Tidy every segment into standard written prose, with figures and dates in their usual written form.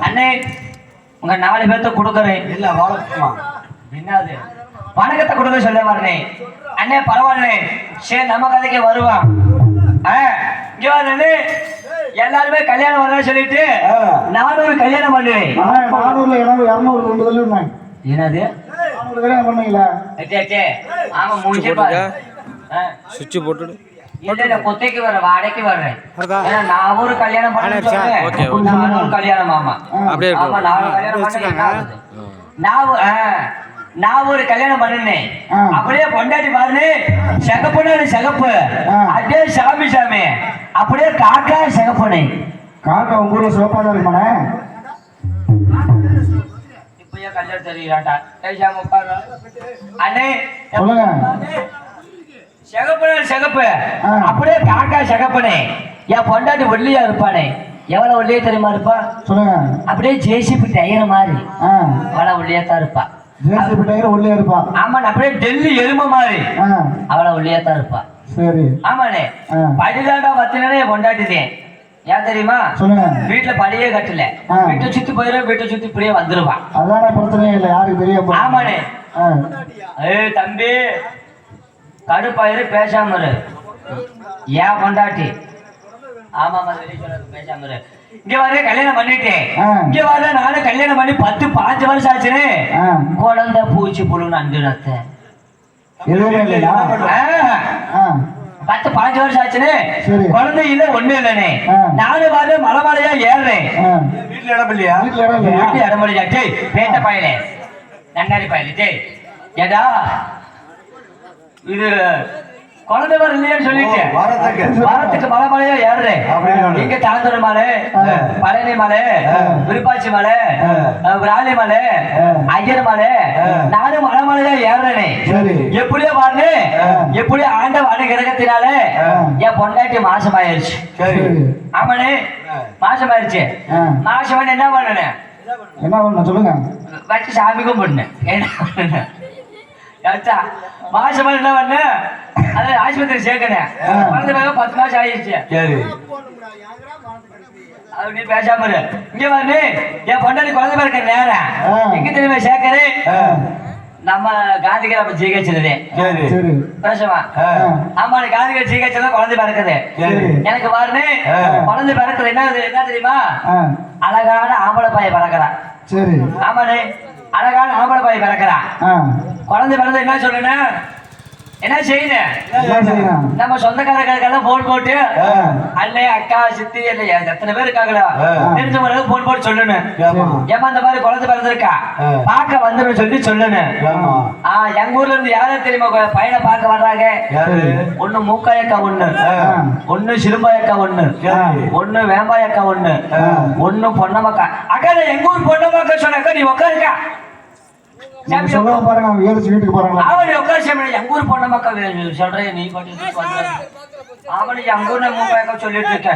அண்ணே உங்க 4 பேர்த்த கொடுக்குறேன் இல்ல வணக்கமா என்னது வணக்கத்தை கொடுக்க சொல்ல வரேன் அண்ணே பரவாயில்ல சரி நம்ம கதைக்கு வருவான் இங்க வரே எல்லாருமே கல்யாணம் வரணும் சொல்லிட்டு 400 கல்யாணம் பண்ணுவேன் 400ல 200 கொண்டு சொல்லுங்க என்னது 400 கல்யாணம் பண்ணீங்களா ஆமா மூஞ்சி பாரு சுவிட்ச் போட்டுடு இல்ல கொத்தைக்கு வர வாடகைக்கு வர்றேன் ஏன்னா நான் ஒரு கல்யாணம் பண்ணேன் நான் ஒரு கல்யாணம் ஆமா அப்படியே ஆமா நான் கல்யாணம் பண்ணேன் நான் ஒரு கல்யாணம் பண்ணேன் அப்படியே பொண்டாட்டி பாருன்னு சிகப்புனு சிகப்பு அப்படியே சாமி சாமி அப்படியே காக்கா சிகப்புனே காக்கா உங்க ஊர்ல சிவப்பா தான் இருக்குமானே இப்பயே கல்யாணம் தெரியுறாண்டா சாமி உட்காரு அண்ணே சொல்லுங்க சிகப்பு அப்படியே காக்கா சிகப்புனே என் பொண்டாட்டி ஒல்லியா இருப்பானே எவ்வளவு ஒல்லியா தெரியுமா இருப்பா சொல்லுங்க அப்படியே ஜேசிபி டயர் மாதிரி அவ்வளவு ஒல்லியா தான் இருப்பா ஜேசிபி டயர் ஒல்லியா இருப்பா ஆமா அப்படியே டெல்லி எருமை மாதிரி அவ்வளவு ஒல்லியா தான் இருப்பா சரி ஆமாண்ணே படிதாண்டா பத்தினே என் பொண்டாட்டிதேன் ஏன் தெரியுமா சொல்லுங்க வீட்டுல படியே கட்டல வீட்டை சுத்தி போயிடும் வீட்டை சுத்தி இப்படியே வந்துருவான் அதான பிரச்சனையே இல்லை யாருக்கு தெரியும் ஆமாண்ணே தம்பி கடுப்பாயிரு பேசாம இரு ஏன் பொண்டாட்டி ஆமா பேசாம இரு இங்க வர கல்யாணம் பண்ணிட்டேன் இங்க வர நானும் கல்யாணம் பண்ணி 10-5 வருஷம் ஆச்சுன்னு குழந்தை பூச்சி புழுன்னு அண்டுனத்த எதுவுமே இல்லையா 10-5 வருஷம் ஆச்சுன்னு குழந்தை இல்ல ஒண்ணு இல்லனே நானும் வர மலை மலையா ஏறுறேன் வீட்டுல இடம் இல்லையா வீட்டுல இடம் இல்லையா டேய் பேட்ட பயலே நன்னாரி பயலே டேய் ஏடா இது குழந்தை வர இல்லையான்னு சொல்லிட்டு வாரத்துக்கு மலை மலையா ஏறுறேன் இங்க தாந்தூர் மலை பழனி மலை விருப்பாச்சி மலை விராலி மலை ஐயர் மலை நானும் மலை மலையா ஏறுறேனே எப்படியோ பாருங்க எப்படியோ ஆண்ட அனுகிரகத்தினால என் பொண்டாட்டி மாசமாயிருச்சு ஆமாண்ணே மாசமாயிருச்சு மாசம் என்ன பண்ணேன் என்ன பண்ண சொல்லுங்க வச்சு சாமிக்கும் பண்ணேன் என்ன மாசம் என்ன பண்ண அது ஆஸ்பத்திரி சேர்க்கணும் 10 மாசம் ஆயிடுச்சு அப்படி பேசாம இங்க வந்து என் பொண்டாட்டி குழந்தை பிறக்க நேரம் எங்க தெரியுமா சேர்க்கிறேன் நம்ம காந்திகிராம ஜிஹெச்ல பேசுவா ஆமா காந்திகிராம ஜிஹெச்ல குழந்தை பிறக்குது எனக்கு பாருன்னு குழந்தை பிறக்குது என்ன தெரியுமா அழகான ஆம்பளை பையன் பிறக்கிறான் ஆமாண்ணே அழகான ஆம்பளை பையன் பிறக்கிறான் குழந்தை பிறந்த என்ன சொல்லுன என்ன செய்யணும் நம்ம சொந்தக்காரர்களுக்கெல்லாம் போன் போட்டு அண்ணே அக்கா சித்தி இல்லையா எத்தனை பேர் இருக்காங்களா தெரிஞ்சவங்களுக்கு போன் போட்டு சொல்லணும் ஏமா இந்த மாதிரி குழந்தை பிறந்திருக்கா பார்க்க வந்துடும் சொல்லி சொல்லணும் எங்க ஊர்ல இருந்து யாரும் தெரியுமா பையனை பார்க்க வர்றாங்க ஒண்ணு மூக்காயக்கா ஒண்ணு சிறுபாயக்கா ஒண்ணு வேம்பாயக்கா ஒண்ணு பொன்னமக்கா அக்கா எங்க ஊர் பொன்னமக்கா சொன்னாக்கா நீ உட்காருக்கா பாருங்க வீட்டுக்கு போறாங்க எங்க ஊர் பொண்ண மக்கள் சொல்றேன் நீ அவனு எங்க ஊர்ல மூக்காயக்கா சொல்லிட்டு இருக்க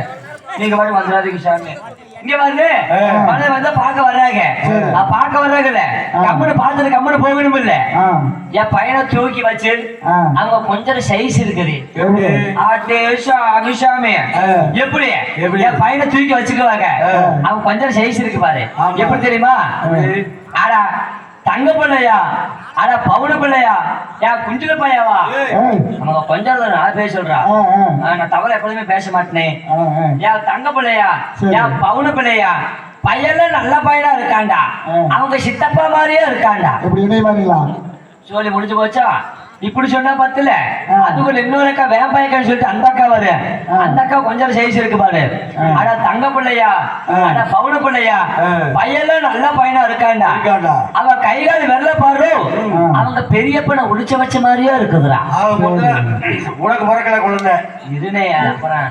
நீங்க பாட்டு வந்துடாதீங்க சாமி இங்க வந்து வந்து பார்க்க வர்றாங்க பார்க்க வர்றாங்கல்ல கம்மனு பார்த்துட்டு கம்மனு போகணும் இல்ல என் பையனை தூக்கி வச்சு அங்க கொஞ்சம் சைஸ் இருக்குது அபிஷாமி எப்படி என் பையனை தூக்கி வச்சுக்குவாங்க அவங்க கொஞ்சம் சைஸ் இருக்கு பாரு எப்படி தெரியுமா ஆடா தங்க பிள்ளையா ஆனா பவுனு பிள்ளையா ஏன் குஞ்சுல பையாவா நம்ம கொஞ்சம் நான் பேச சொல்றா நான் தவறு எப்போதுமே பேச மாட்டேனே ஏன் தங்க பிள்ளையா ஏன் பவுனு பிள்ளையா பையன்ல நல்ல பையனா இருக்காண்டா அவங்க சித்தப்பா மாதிரியே இருக்காண்டா சொல்லி முடிஞ்சு போச்சா இப்படி சொன்னா பத்துல அதுக்குள்ள இன்னொரு அக்கா வேம்பாயக்கான்னு சொல்லிட்டு அந்த அக்கா வரு அந்த அக்கா கொஞ்சம் சைஸ் இருக்கு பாரு ஆனா தங்க பிள்ளையா ஆனா பவுன பிள்ளையா பையன்ல நல்ல பையனா இருக்காண்டா அவ கைகால் வெள்ள பாரு அவங்க பெரியப்பனை உடிச்ச வச்ச மாதிரியே இருக்குதுடா உனக்கு மறக்கல குழந்தை இதுனே அப்புறம்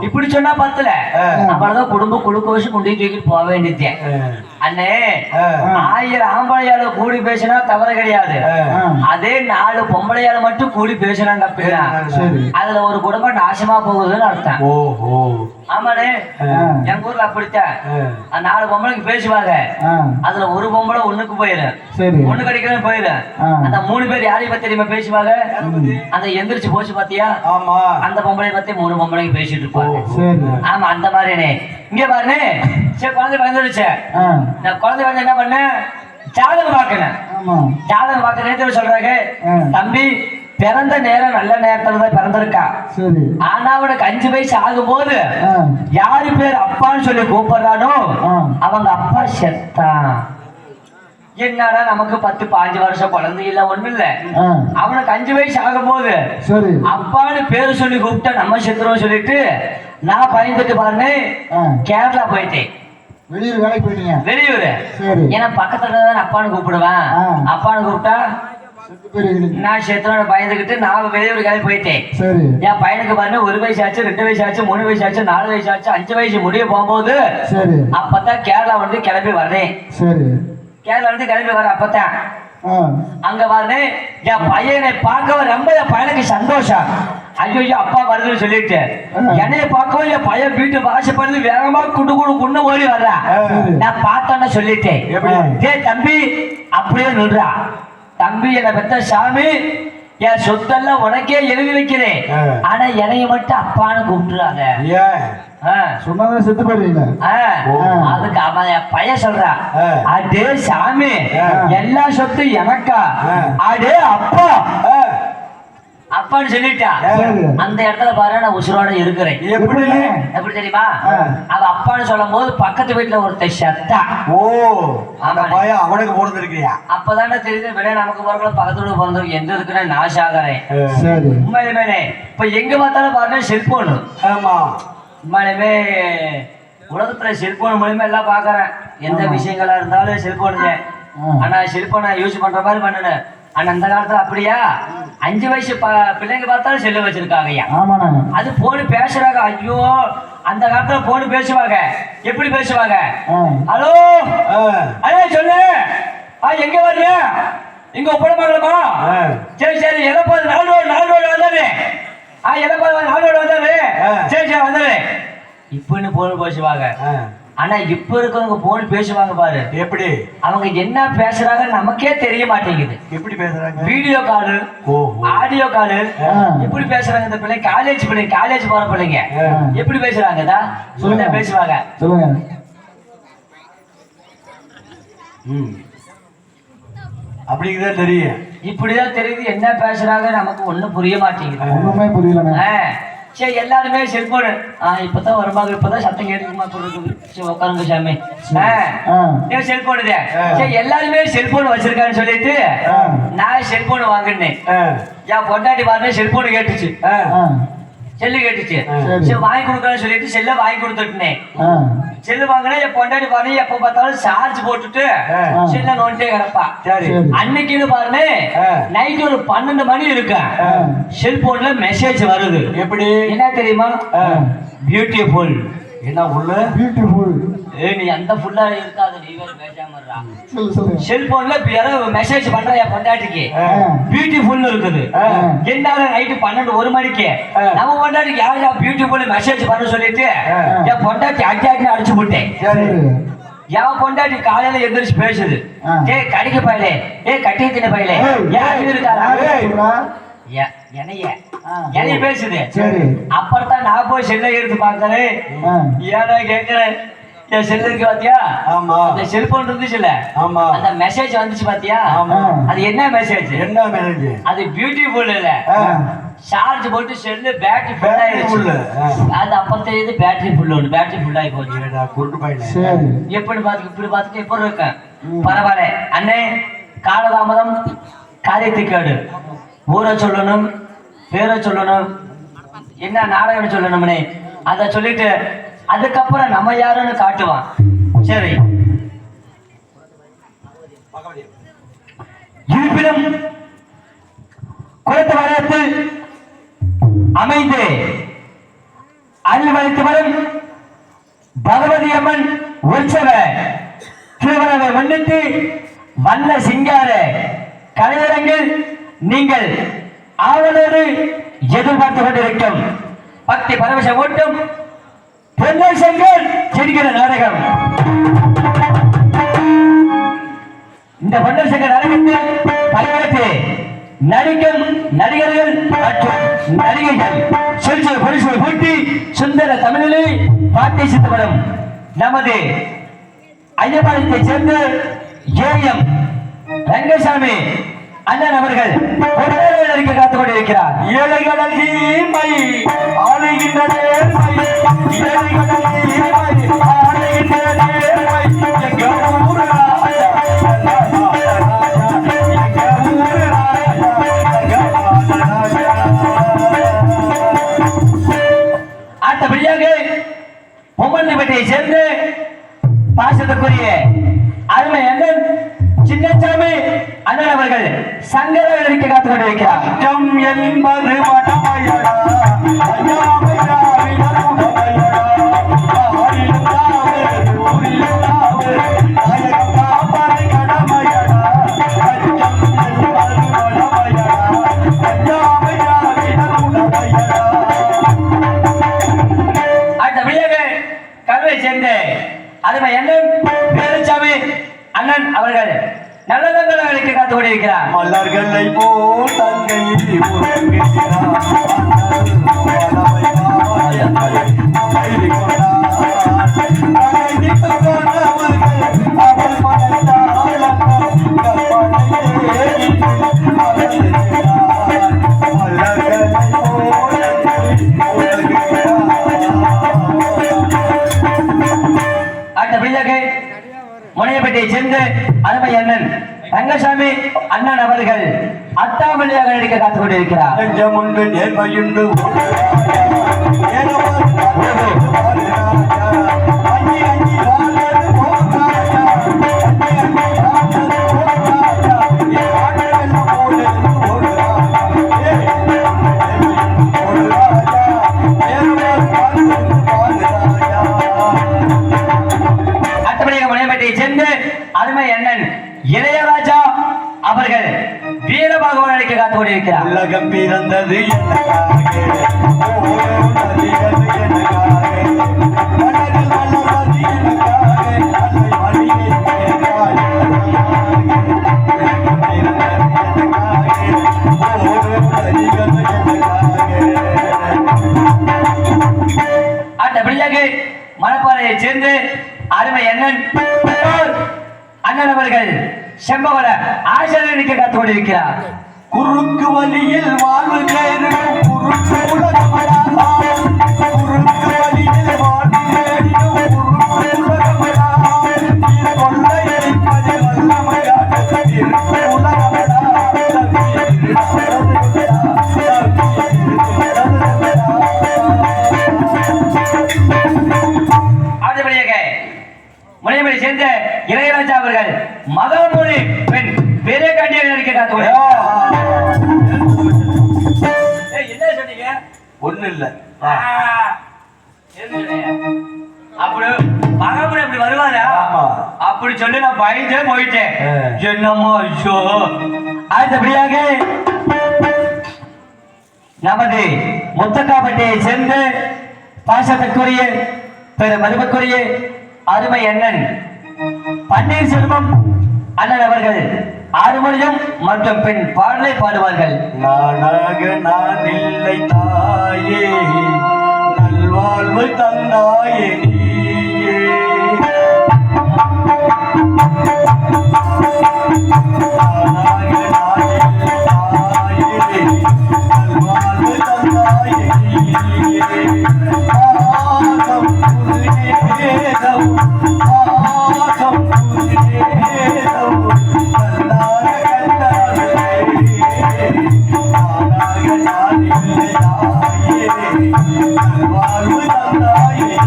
இப்படி சொன்னா பத்துல அப்புறம் குடும்ப குழுக்க வச்சு கொண்டு தூக்கிட்டு போக வேண்டியதே அண்ணே 1000 ஆம்பளையால கூடி பேசினா தவறு கிடையாது. அதே 4 பொம்பளையால மட்டும் கூடி பேசினாங்க அப்படின்னா அதுல ஒரு குடும்பம் நாசமா போகுதுன்னு அர்த்தம். ஆமாண்ணே, எங்க ஊர்ல அப்படித்தான். 4 பொம்பளைக்கு பேசுவாங்க, அதுல ஒரு பொம்பளை ஒண்ணுக்கு போயிடும், ஒண்ணு கிடைக்கிறேன் போயிடும். அந்த 3 பேர் யாரையும் பத்தி தெரியுமா பேசுவாங்க? அந்த எந்திரிச்சு போச்சு பாத்தியா, அந்த பொம்பளை பத்தி 3 பொம்பளைக்கு பேசிட்டு இருப்பாங்க. ஆமா, அந்த மாதிரினே இங்க பாருனே. சரி, குழந்தை வந்துருச்சு. நான் குழந்தை வந்து என்ன பண்ணேன், ஜாதகம் பார்க்கணும். ஜாதகம் பார்க்க நேரத்தில் சொல்றாங்க, தம்பி பிறந்த நேரம் நல்ல நேரத்துல தான் பிறந்திருக்கா. ஆனா அவனுக்கு 5 வயசு ஆகும் போது யாரு பேர் அப்பான்னு சொல்லி கூப்பிடுறானோ அவங்க அப்பா செத்தான். என்னடா நமக்கு 10-15 வருஷம் குழந்தை இல்ல, ஒண்ணு இல்ல. அவனுக்கு 5 வயசு ஆகும் போது அப்பான்னு பேரு சொல்லி கூப்பிட்டா நம்ம செத்துறோம் சொல்லிட்டு நான் பயந்துட்டு பாருங்க கேரளா போயிட்டேன். வெளியூர் வேலைக்கு போயிட்டீங்க? வெளியூர். ஏன்னா பக்கத்துல தான் அப்பான்னு கூப்பிடுவேன். அப்பான்னு கூப்பிட்டா நான் செத்துறோட பயந்துகிட்டு நான் வெளியூர் கிளம்பி போயிட்டேன். என் பையனுக்கு பாருங்க 1 வயசு ஆச்சு, 2 வயசு ஆச்சு, 3 வயசு ஆச்சு, 4 வயசு ஆச்சு, 5 வயசு முடிய போகும்போது அப்பதான் கேரளா வந்து கிளம்பி வர்றேன். கேரளா வந்து கிளம்பி வர அப்பதான் அங்க பாருங்க என் பையனை பார்க்க ரொம்ப என் பையனுக்கு சந்தோஷம். ஐயோ அப்பா வருதுன்னு சொல்லிட்டு என்னைய பார்க்கவும் என் பையன் வீட்டு வாசப்படுது வேகமா குண்டு ஓடி வர்றா. நான் பார்த்தோன்னு சொல்லிட்டேன், ஏ தம்பி அப்படியே நின்றா. தம்பி என்னை பெத்த சாமி, என் சொத்தெல்லாம் உனக்கே எழுதி வைக்கிறேன், ஆனா என்னைய மட்டும் அப்பான்னு கூப்பிட்டுறாங்க. சொன்னாதான் செத்து போயிருவீங்க. அதுக்கு அவன் என் பையன் சொல்றான், அடே சாமி எல்லா சொத்து எனக்கா, அடே அப்பா அப்பான்னு சொல்லிட்டா. அந்த இடத்துல பாரு நான் உசுரோட இருக்கிறேன். எப்படி தெரியுமா, அவ அப்பான்னு சொல்லும் போது பக்கத்து வீட்டுல ஒருத்தர் செத்தா. அவனுக்கு பிறந்திருக்கியா? அப்பதானே தெரியுது வெளியே நமக்கு பிறகு பக்கத்து வீடு பிறந்தவங்க எந்த இருக்குன்னு நான் சாகறேன். உண்மையிலுமே இப்ப எங்க பார்த்தாலும் பாருங்க செல்போனு. உண்மையிலுமே உலகத்துல செல்போன் மூலியமா எல்லாம் பாக்குறேன். எந்த விஷயங்களா இருந்தாலும் செல்போனுங்க. ஆனா செல்போனை யூஸ் பண்ற மாதிரி பண்ணணும். ஆனா அந்த காலத்துல அப்படியா, 5 வயசு பிள்ளைங்க பார்த்தாலும் செல்லு வச்சிருக்காங்கய்யா. அது போன் பேசுறாங்க. ஐயோ அந்த காலத்துல போன் பேசுவாங்க. எப்படி பேசுவாங்க? ஹலோ அண்ணே சொல்லு, எங்க வர்றியா, இங்க ஒப்படமாங்களமா? சரி சரி, எதப்பாது 4 ரோடு வந்தாரு. எதப்பாது 4 ரோடு வந்தாரு. சரி சரி வந்தாரு. இப்பன்னு போன் பேசுவாங்க. ஆனா இப்ப இருக்கவங்க போன் பேசுவாங்க பாரு, எப்படி அவங்க என்ன பேசுறாங்க நமக்கே தெரிய மாட்டேங்குது. எப்படி பேசுறாங்க? வீடியோ காலு, ஆடியோ காலு, எப்படி பேசுறாங்க இந்த பிள்ளைங்க? காலேஜ் போற பிள்ளைங்க எப்படி பேசுறாங்க? பேசுவாங்க. சொல்லுங்க. அப்படிங்கதான் தெரியும். இப்படிதான் தெரியுது. என்ன பேசுறாங்க நமக்கு ஒண்ணும் புரிய மாட்டேங்குது. ஒண்ணுமே புரியல. சரி, எல்லாருமே செல்போனு. இப்பதான் வருவாங்க, இப்பதான் சத்தம் கேட்டுக்குமா சொல்றது. சரி உட்காருங்க சாமி. செல்போனு. சரி எல்லாருமே செல்போன் வச்சிருக்கான்னு சொல்லிட்டு நான் செல்போன் வாங்கினேன். என் பொண்டாட்டி பாருங்க செல்போனு கேட்டுச்சு, செல்லு கேட்டுச்சு. சரி வாங்கி கொடுக்கறேன்னு சொல்லிட்டு செல்ல வாங்கி கொடுத்துட்டேன். செல்லு வாங்கினா என் பொண்டாட்டி பாருங்க எப்ப பார்த்தாலும் சார்ஜ் போட்டுட்டு செல்ல நோண்டே கிடப்பா. அன்னைக்கு பாருங்க நைட் ஒரு 12 மணி இருக்கு, செல்போன்ல மெசேஜ் வருது. எப்படி என்ன தெரியுமா? பியூட்டிஃபுல். என்ன புல்லு? பியூட்டிஃபுல். நீ அந்த புல்லா இருக்காது, நீ வேற பேசாமறா. செல்போன்ல யாரோ மெசேஜ் பண்ற என் பொண்டாட்டிக்கு பியூட்டிஃபுல் இருக்குது. என்னடா நைட் 12-1 மணிக்கு நம்ம பொண்டாட்டிக்கு யாரா பியூட்டிஃபுல் மெசேஜ் பண்ண சொல்லிட்டு என் பொண்டாட்டி அடிச்சு விட்டேன். என் பொண்டாட்டி காலையில எந்திரிச்சு பேசுது, கடிக்க பயலே, கட்டி தின பயலே, யாரு இருக்காரா என்னைய பேசுது. அப்புறம் நான் போய் செல்ல எடுத்து பாக்குறேன். ஏன்னா கேக்குறேன், என் செல்லு இருக்கு பாத்தியா, அந்த செல்போன் இருந்துச்சுல்ல, அந்த மெசேஜ் வந்துச்சு பாத்தியா, அது என்ன மெசேஜ்? என்ன மெசேஜ்? அது பியூட்டிஃபுல் இல்ல, சார்ஜ் போட்டு செல்லு பேட்டரி ஃபுல் ஆயிடுச்சு. அது அப்ப தெரியுது பேட்டரி ஃபுல், பேட்டரி ஃபுல் ஆகி போச்சு. எப்படி பாத்துக்க இப்படி பாத்துக்க எப்படி இருக்கேன்? பரவாயில்ல அண்ணே, காலதாமதம் காரியத்துக்கு ஊரை சொல்லணும், பேரை சொல்லணும், என்ன நாடகம் சொல்லணும்னே அத சொல்லிட்டு அதுக்கப்புறம் நம்ம யாருன்னு காட்டுவான். சரி, இருப்பினும் குளத்து வாரியத்தில் அமைந்து அருள்வளித்து வரும் பகவதி அம்மன் உற்சவ திருமணத்தை முன்னிட்டு வண்ண சிங்கார கலையரங்கில் நீங்கள் ஆவலோடு எதிர்பார்த்து கொண்டிருக்கும் பக்தி பரவசம் ஓட்டும் பொன்னை செங்கல் செடிக்கிற நாடகம். இந்த பொன்னை செங்கல் நாடகத்தில் பங்கேற்று நடிக்கும் நடிகர்கள் மற்றும் நடிகைகள் சிறு பரிசு பூட்டி சுந்தர தமிழிலே பாட்டை சித்தப்படும் நமது ஐயப்பாளையத்தைச் சேர்ந்த ஏஎம் ரங்கசாமி அண்ணன் அவர்கள் நடிக்க காத்துக் கொண்டிருக்கிறார். ஏழைகளல் தீமை ஆளுகின்றதே ஏழைகளல் தீமை ஆளுகின்றதே எங்க ஊரு அடுத்தபடியாக பொம்மன்பேட்டையை சேர்ந்து பாசத்துக்குரிய அருமை அண்ணன் சின்னசாமி அண்ணன் அவர்கள் சங்கர நடிக்க காத்துக் கொண்டிருக்கிறார். என்பது மடமையடா சேர்ந்து அருமை அண்ணன் வேலுச்சாமி அண்ணன் அவர்கள் நல்ல நல்ல வேலைக்கு காத்துக் கொண்டிருக்கிறார். மலர்களை போல் தங்கை முனையப்பட்டியை சேர்ந்து அருமை அண்ணன் ரங்கசாமி அண்ணன் அவர்கள் அத்தாமல்லியாக நடிக்க காத்துக் கொண்டிருக்கிறார். நெஞ்சமுண்டு நேர்மையுண்டு சேர்ந்து அருமை அண்ணன் இளையராஜா அவர்கள் வீரபாகவன் நடிக்க காத்துக் கொண்டிருக்கிறார். உலகம் பிறந்தது அடுத்தபடியாக மணப்பாறையை சேர்ந்து அருமை அண்ணன் அண்ணன் அவர்கள் செம்பவள ஆசிரியர் நடிக்க காத்துக் கொண்டிருக்கிறார். குறுக்கு வழியில் வாழ்வு நேரும் குறுக்கு உலகமடா குறுக்கு வழியில் வாழ்வு நேரும் குறுக்கு உலகமடா கொள்ளையை பதில் வல்லமையாக உலகமடா அடுத்தபடியாக முனைமலை சேர்ந்த இளையராஜா அவர்கள் மகாமொழி பெண் பெரிய கண்டியாக நடிக்க காத்துக் என்ன சொன்னீங்க? ஒண்ணு இல்ல அப்படி மகாமொழி அப்படி வருவாரா? அப்படி சொல்லி நான் பயந்தே போயிட்டேன். என்னமோ அடுத்தபடியாக நமது முத்தக்காப்பட்டியை சேர்ந்து பாசத்துக்குரிய பெரு மதிப்புக்குரிய அருமை அண்ணன் பன்னீர்செல்வம் அண்ணன் அவர்கள் ஆறுமொழியும் மற்றும் பெண் பாடலை பாடுவார்கள். நானாக நான் இல்லை தாயே நல்வாழ்வு தந்தாயே நீயே நானாக நான் இல்லை தாயே நல்வாழ்வு தந்தாயே நீயே ஆகம் புரிதேதம் ஆகம் புரிதேதம் கல்லாக கல்லாக நான் இல்லை தாயே நல்வாழ்வு தந்தாயே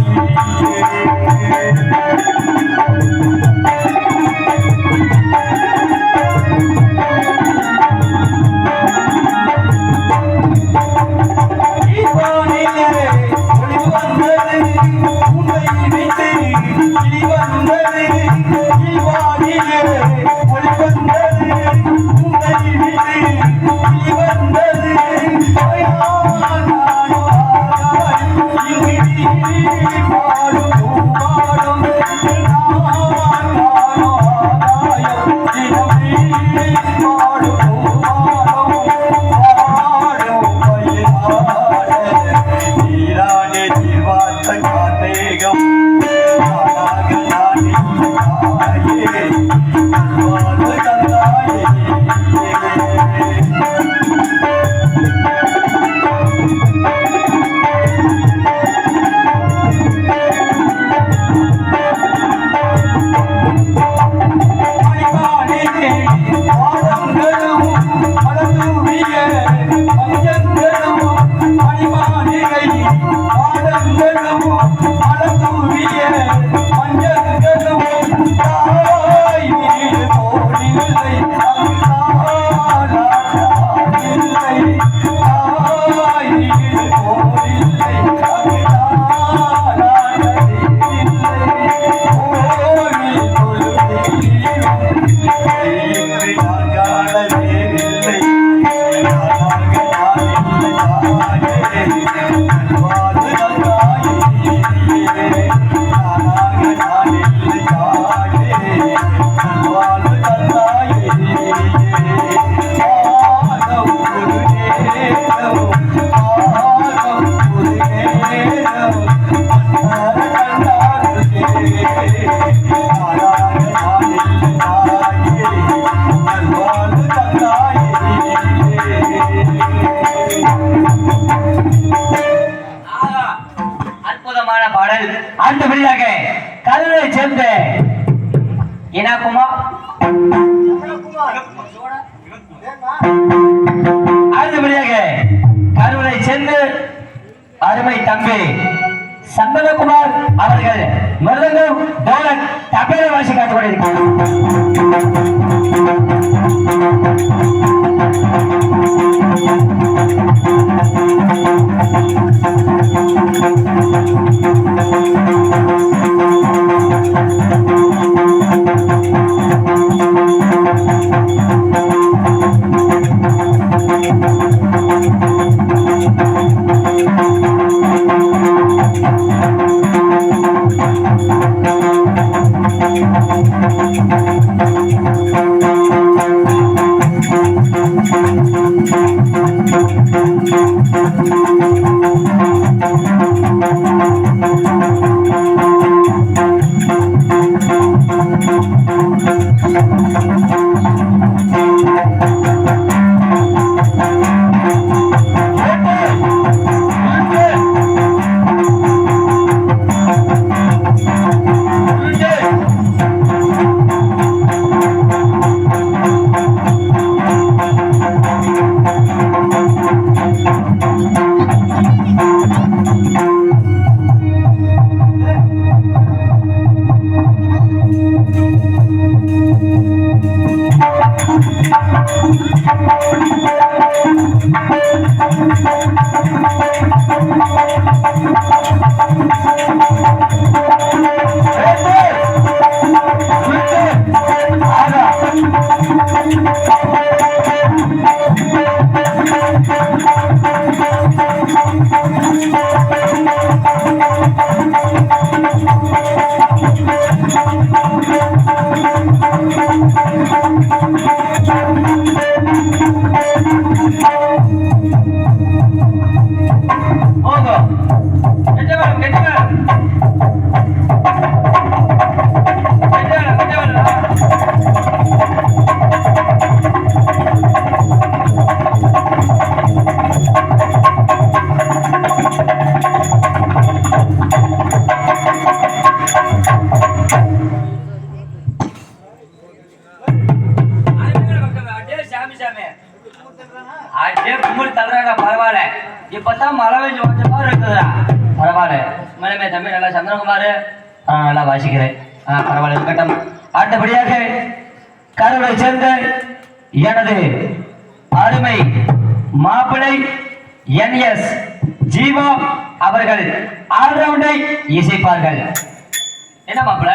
நீயே அற்புதமான பாடல். அடுத்தபடியாக கல்லூரை சேர்ந்த இனாக்குமா அடுத்தபடியாக கருவறை சேர்ந்து அருமை தம்பி சந்தனகுமார் அவர்கள் மிருதங்கம் டோலக் தபேலை வாசி காத்துக் கொண்டிருக்கிறார். இப்பதான் மழை பெஞ்சு கொஞ்ச மாதிரி இருக்குதுடா. பரவாயில்ல மேலுமே தம்பி நல்லா சந்திரகுமார் நல்லா வாசிக்கிறேன். பரவாயில்ல இருக்கட்டும். அடுத்தபடியாக கருவை சேர்ந்த எனது அருமை மாப்பிளை NS ஜீவா அவர்கள் ஆல்ரவுண்டை இசைப்பார்கள். என்ன மாப்பிள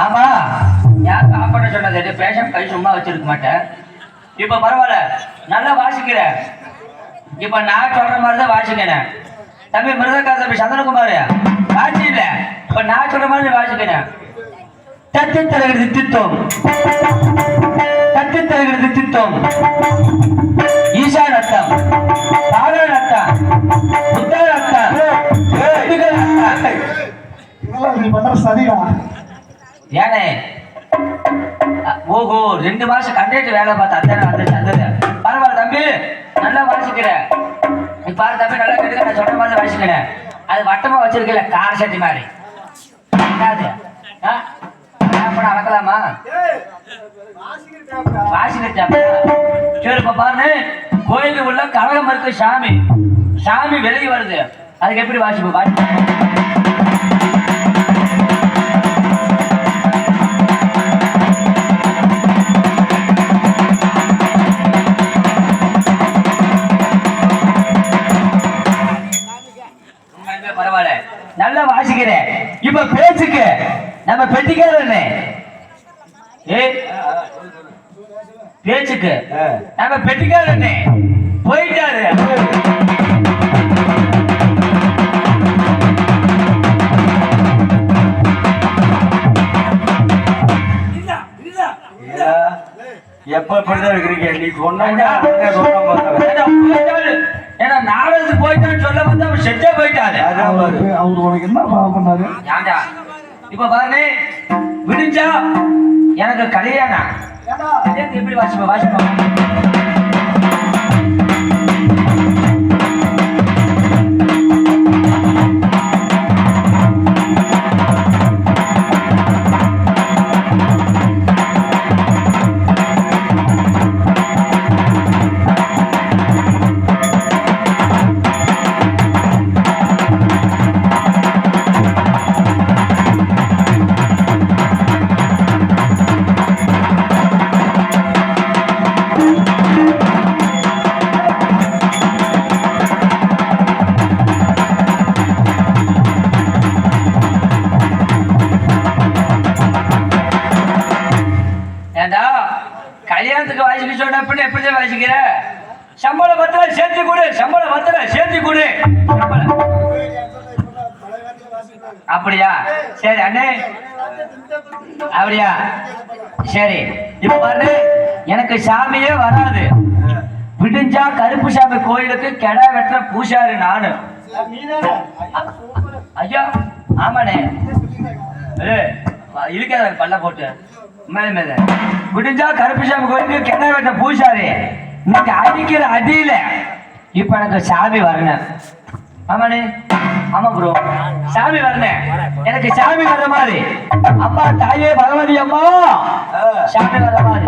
ஆமா யார் சாப்பாடு சொன்னது பேஷன் கை சும்மா வச்சிருக்க மாட்டேன். இப்ப பரவாயில்ல நல்லா வாசிக்கிற. இப்ப நான் சொல்ற மாதிரிதான் வாசிக்கிறேன். தம்பி மிருதக்கார தம்பி சந்திரகுமார் வாசி இல்ல. இப்ப நான் சொல்ற மாதிரி வாசிக்கிறேன். தத்து தருகிறது தித்தோம், தத்து தருகிறது தித்தோம், ஈசா நத்தம், பாகர நத்தம், புத்தக நத்தம், இதெல்லாம் நீ பண்ற சரியா? ஏனே ஓஹோ 2 மாசம் கண்டிட்டு வேலை பார்த்த அத்தனை வந்து பரவாயில்ல தம்பி நல்லா வாசிக்கிற. நீ பாரு தம்பி நல்லா கேட்டுக்க. நான் சொல்ற மாதிரி வாசிக்கிறேன். அது வட்டமா வச்சிருக்கல கார் சட்டி மாதிரி என்னது அளக்கலாமா வாசிக்கிற. சரி இப்ப பாருன்னு கோயிலுக்கு உள்ள கழகம் இருக்கு. சாமி சாமி வெளியே வருது. அதுக்கு எப்படி வாசிப்போம்? வாசி பரவாயில்ல நல்லா வாசிக்கிறேன். இப்ப பேச்சுக்கு நம்ம பெட்டிக்காரன்னு பேச்சுக்கு நம்ம பெட்டிக்காரன்னு போயிட்டாரு. எப்ப இப்படிதான் இருக்கிறீங்க? நீ சொன்ன ஏன்னா நாடகத்துக்கு போயிட்டான்னு சொல்ல வந்து அவன் செட்டே போயிட்டாரு. அவரு உனக்கு என்ன பாவம் பண்ணாரு? ஏன்டா இப்ப பாருங்க விடிஞ்சா எனக்கு கல்யாணம் எப்படி வாசிப்போம்? வாசிப்போம் கல்யாணத்துக்கு வாசிக்க சொன்ன எப்படி வாசிக்கிற? சம்பளம் பத்திர சேர்த்து கொடு, சம்பளம் பத்திர சேர்த்து கொடு. அப்படியா? சரி அண்ணே அப்படியா? சரி இப்ப பாரு எனக்கு சாமியே வராது. விடிஞ்சா கருப்பு சாமி கோயிலுக்கு கெடா வெட்டுற பூசாரி நானு. ஐயா ஆமாண்ணே இருக்காத பல்ல போட்டு மேல மேல விடிஞ்சா கருப்புசாமி கோயிலுக்கு கெடா வெட்ட பூசாரி. இன்னைக்கு அடிக்கிற அடியில இப்ப எனக்கு சாமி வரணும். ஆமாண்ணே ஆமா ப்ரோ சாமி வரணும். எனக்கு சாமி வர்ற மாதிரி அம்மா தாயே பகவதி அம்மா சாமி வர்ற மாதிரி.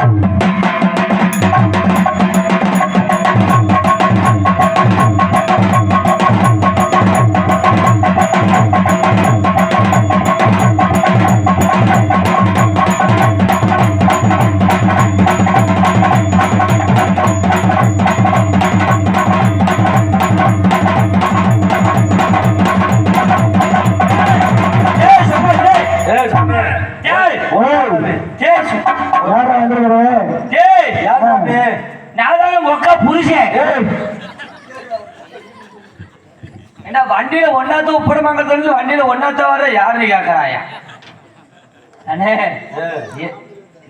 வண்டியில ஒன்னாத்த உப்படமாங்க தெரிஞ்சு வண்டியில ஒன்னாத்த வர யாருன்னு கேக்குறாயா?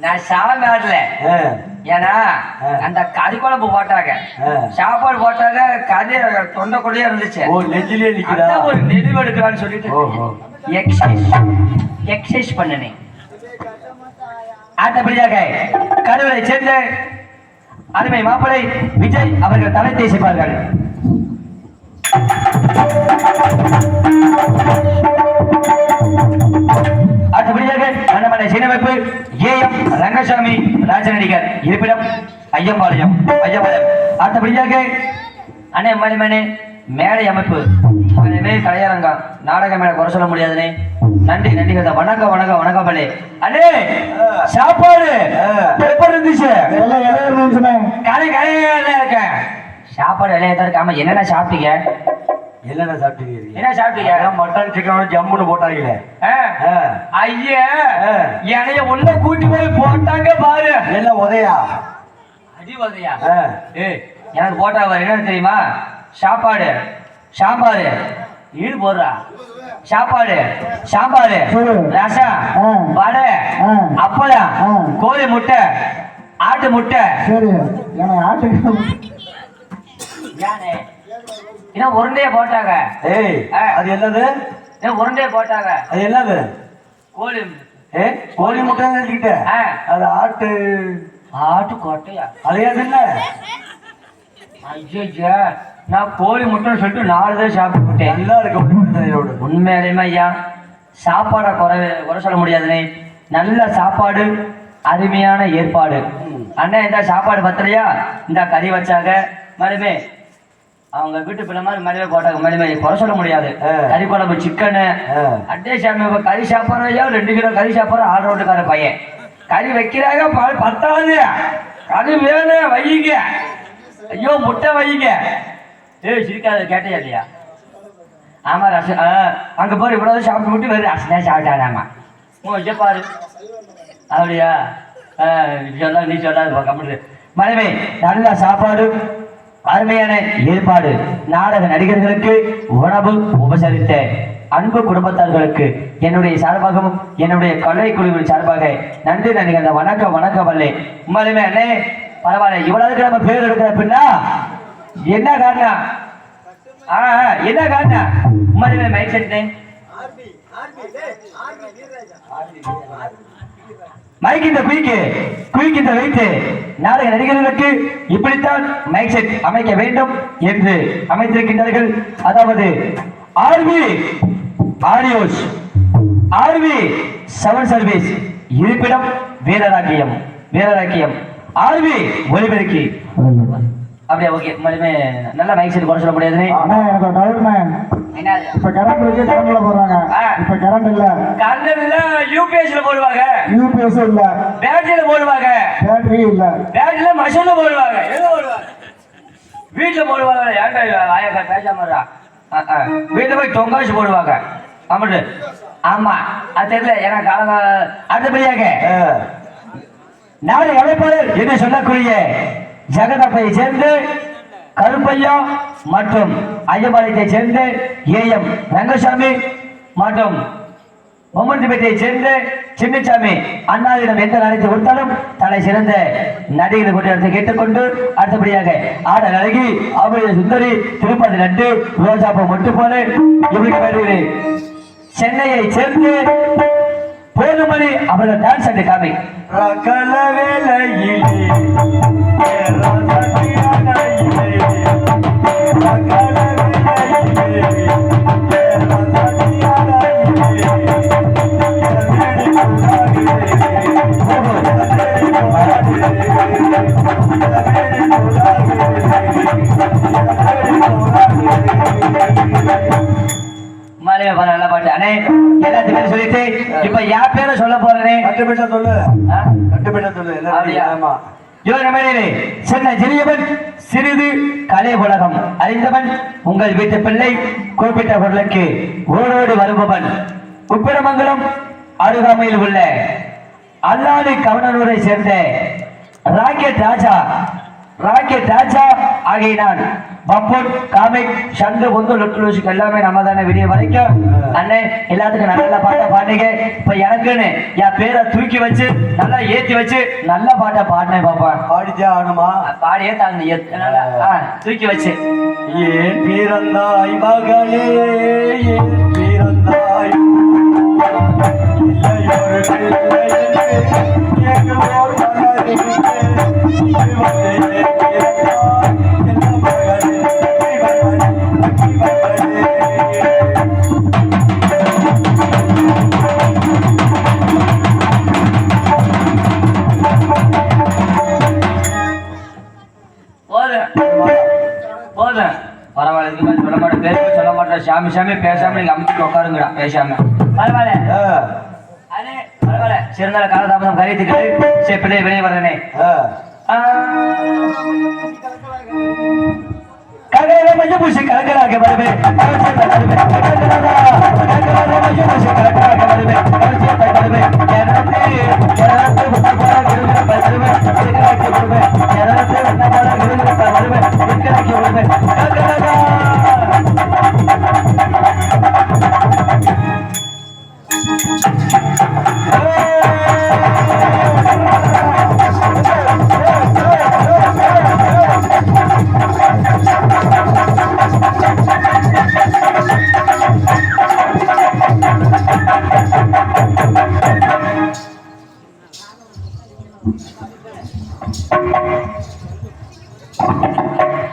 நான் சாமி ஆடல. ஏன்னா அந்த கறி குழம்பு போட்டாங்க, சாப்பாடு போட்டாங்க, கறி தொண்டைக்குள்ளேயே இருந்துச்சு. ஒரு நெடிவு எடுக்கலான்னு சொல்லிட்டு எக்ஸசைஸ் பண்ணனே. ஆட்டப்படியாக கடவுளை சேர்ந்த அருமை மாப்பிளை விஜய் அவர்கள் தலை தேசிப்பார்கள். அடுத்தபடியாக மன்னமனை சீனமைப்பு ஏஎம் ரங்கசாமி ராஜநடிகர், இருப்பிடம் ஐயம்பாளையம். அடுத்தபடியாக அண்ணே மணிமணி மேடை அமைப்பு கலையரங்கம் நாடக மேல குறை சொல்ல முடியாதுனே. நன்றி நன்றி. வணக்கம் வணக்கம் வணக்கம் பள்ளி அண்ணே. சாப்பாடு எப்படி இருந்துச்சு? கலை கலையா இருக்கேன். சாப்பாடு இலையா தான் இருக்கு. ஆமா என்னென்ன சாப்பிட்டீங்க? என்னென்ன சாப்பிட்டீங்க? என்ன சாப்பிட்டீங்க? மட்டன் சிக்கன் ஜம்முன்னு போட்டாங்களே. ஐயா என்னைய உள்ள கூட்டி போய் போட்டாங்க பாரு. எல்லாம் உதையா? அடி உதையா? எனக்கு போட்டா பாரு. என்னன்னு தெரியுமா? சாப்பாடு சாம்பாரு ஈடு போடுறா. சாப்பாடு சாம்பாரு ரசம் வடை அப்பளம் கோழி முட்டை ஆட்டு முட்டை. சரி எனக்கு ஆட்டுக்கு என்ன உருண்டையே போட்டாங்க. அது என்னது? உருண்டையே போட்டாங்க. அது என்னது? கோழி கோழி முட்டை நினைச்சுக்கிட்ட. அது ஆட்டு ஆட்டு கோட்டையா? அது என்ன? ஐயா நான் கோழி முட்டைன்னு சொல்லிட்டு 4 தான் சாப்பிட்டு விட்டேன். நல்லா இருக்கு உண்மையிலுமே ஐயா. சாப்பாடை குறை சொல்ல முடியாதுனே. நல்ல சாப்பாடு அருமையான ஏற்பாடு. அண்ணன் இந்த சாப்பாடு பத்தலையா இந்த கறி வச்சாங்க. மறுமே அவங்க வீட்டு பிள்ளை மாதிரி மறுமே போட்டாங்க. மறுமே குறை சொல்ல முடியாது. கறி குழம்பு சிக்கனு அட்டே சாமி. கறி சாப்பிட்றையா 2 கிலோ கறி சாப்பிட்ற ஆர்டருக்கார பையன். கறி வைக்கிறாங்க பத்தாது. கறி வேணும் வையுங்க. ஐயோ முட்டை வையுங்க. சிரிக்காத கேட்டையா இல்லையா? ஆமா ரசம். அங்க போற இவ்வளவு சாப்பிட்டு விட்டு வேறு ரசம் சாப்பிட்டாராமா. பாரு அப்படியா? சொல்ல நீ சொல்லாது கம்மிட்டு. மனைவி நல்ல சாப்பாடு அருமையான ஏற்பாடு. நாடக நடிகர்களுக்கு உணவு உபசரித்த அன்பு குடும்பத்தார்களுக்கு என்னுடைய சார்பாகவும் என்னுடைய கலை குழுவின் சார்பாக நன்றி நடிகர். வணக்கம் வணக்கம் வல்லே. உண்மையிலுமே அண்ணே பரவாயில்ல. இவ்வளவுக்கு நம்ம பேர் எடுக்கிற பின்னா என்ன காரணம்? என்ன காரணம்? உண்மையிலுமே மைக் செட்டேன் மைக் இந்த குயிக் இந்த வைத்து நாடக நடிகர்களுக்கு இப்படித்தான் மைக் செட் அமைக்க வேண்டும் என்று அமைத்திருக்கின்றார்கள். அதாவது RV audios, RV sound service, இருப்பிடம் வீரராக்கியம், ஆர்வி ஒலிபெருக்கி. அப்படியே ஓகே. மறுமே நல்ல மைக் செட் குறை சொல்ல முடியாதுன்னு. எனக்கு டவுட்ண்ணே. இப்ப கரண்ட் இருக்கு, கரண்ட்ல போடுறாங்க. இப்ப கரண்ட் இல்ல, யூபிஎஸ்ல போடுவாங்க. யூபிஎஸ் இல்ல, பேட்டரியில போடுவாங்க. பேட்டரி இல்ல, பேட்டரியில மஷின்ல போடுவாங்க. எங்க போடுவாங்க? வீட்டுல போடுவாங்க. ஏன்டா ஆயா பேசாமறா? வீட்டுல போய் தொங்காச்சு போடுவாங்க. ஆமாட்டு. ஆமா அது தெரியல. ஏன்னா காலங்க அடுத்தபடியாக நாடு அமைப்பாளர் என்று சொல்லக்கூடிய ஜெகதப்பையை சேர்ந்து கருப்பையா மற்றும் ஐயம்பாளையத்தை சேர்ந்து AM ரங்கசாமி மற்றும் பொம்மந்திபேட்டையை சேர்ந்து சின்னசாமி அண்ணாவிடம் எந்த நடத்தி கொடுத்தாலும் தலை சிறந்த நடிகர்கள் கொண்டு கேட்டுக்கொண்டு அடுத்தபடியாக ஆடல் அழகி அபய சுந்தரி திருப்பதி நட்டு ரோஜாப்பூ மொட்டு போல இப்படி சென்னையை சேர்ந்து போதுமணி அவர்கள் டான்ஸ் அண்டு காமி நல்ல பாட்டு அண்ணே. எல்லாத்துக்கும் சொல்லிட்டு இப்ப யார் பேரை சொல்ல போறேனே. கட்டுப்பட்ட சொல்லு. சென்னை சிறியவன் சிறிது கலை உலகம் அறிந்தவன் உங்கள் வீட்டு பிள்ளை குறிப்பிட்ட பொருளுக்கு ஓடோடு வருபவன். உப்பிரமங்கலம் அருகாமையில் உள்ள அல்லாடி கவனூரை சேர்ந்த ராக்கெட் ராஜா ஆகிய நான் பப்பன் காமிக் சந்து பொந்து லுட்டுலுக்கு எல்லாமே நம்ம தானே விடிய வரைக்கும் அண்ணே எல்லாத்துக்கும் நல்ல பாட்டை பாடுங்க. இப்ப எனக்குன்னு என் பேரை தூக்கி வச்சு நல்லா ஏத்தி வச்சு நல்ல பாட்டை பாடினேன் பாப்பா. பாடிச்சா ஆனுமா? பாடியே தாங்க தூக்கி வச்சு. ஏன் பிறந்தாய் மகளே, ஏன் பிறந்தாய் போதும் பரவாயில்ல. இதுக்கு மேலே சொல்ல மாட்டேன், பேர் சொல்ல மாட்டேன். சாமி பேசாம நீங்க அமைச்சு உட்காருங்கடா பேசாம. பரவாயில்ல பரவாயில்ல. சிறந்தால காலதாமதம் கருத்துக்கள் சரி பிள்ளை வெளியே வர்றேனே. ககர மைய பூசி கலக்கராக வருவே கவச்சத்தை தருவே ககரதா ககர மைய பூசி கலக்கராக வருவே கவச்சத்தை தருவே எனரத்து விட்ட போல கிருமிர பருவே கலக்கராக வருவே எனரத்து விட்ட போல கிருமிர பருவே கலக்கராக வருவே ககரதா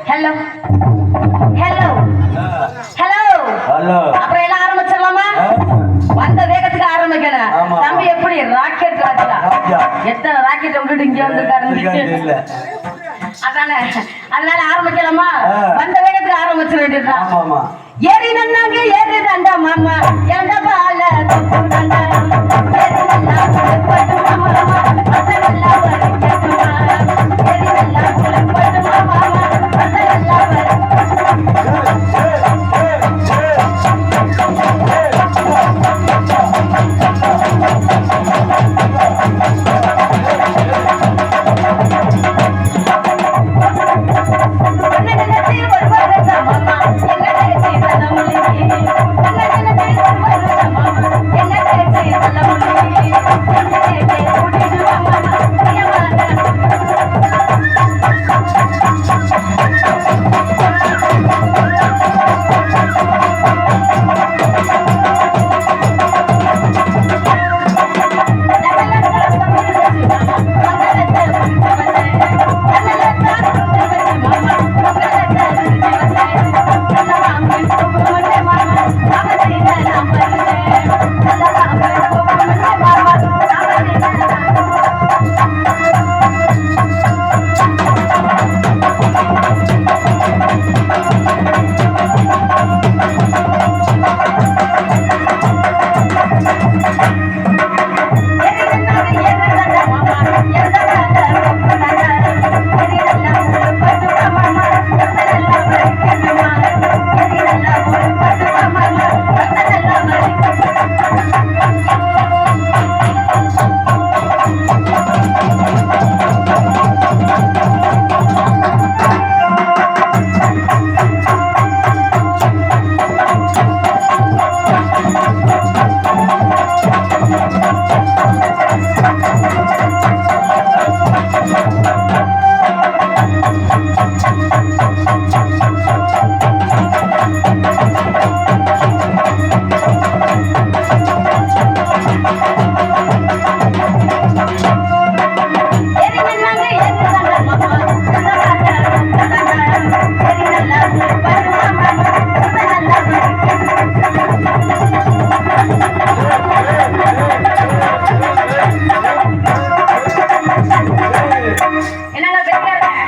ஹலோ ஹலோ ஹலோ ஹலோ அப்புறம் எல்லாம் ஆரம்பிச்சிடலாமா வந்த வேகத்துக்கு ஆரம்பிக்கணும் ஆமா. தம்பி எப்படி ராக்கெட் ராஜா ராஜா. எத்தனை ராக்கெட் விட்டுட்டு இங்க வந்துருக்காரு இல்ல அதானே அதனால ஆரம்பிக்கலாமா வந்த வேகத்துக்கு ஆரம்பிச்சிட வேண்டியதுதான் ஆமா ஆமா ஏறி நன்னாங்க ஏறி தண்டா மாமா எந்த பால தொப்பு தண்டா ஏறி நல்லா புலப்பட்டு மாமா அதெல்லாம் வரைக்கட்டுமா ஏறி நல்லா புலப்பட்டு மாமா அதெல்லாம் வரைக்கட்டுமா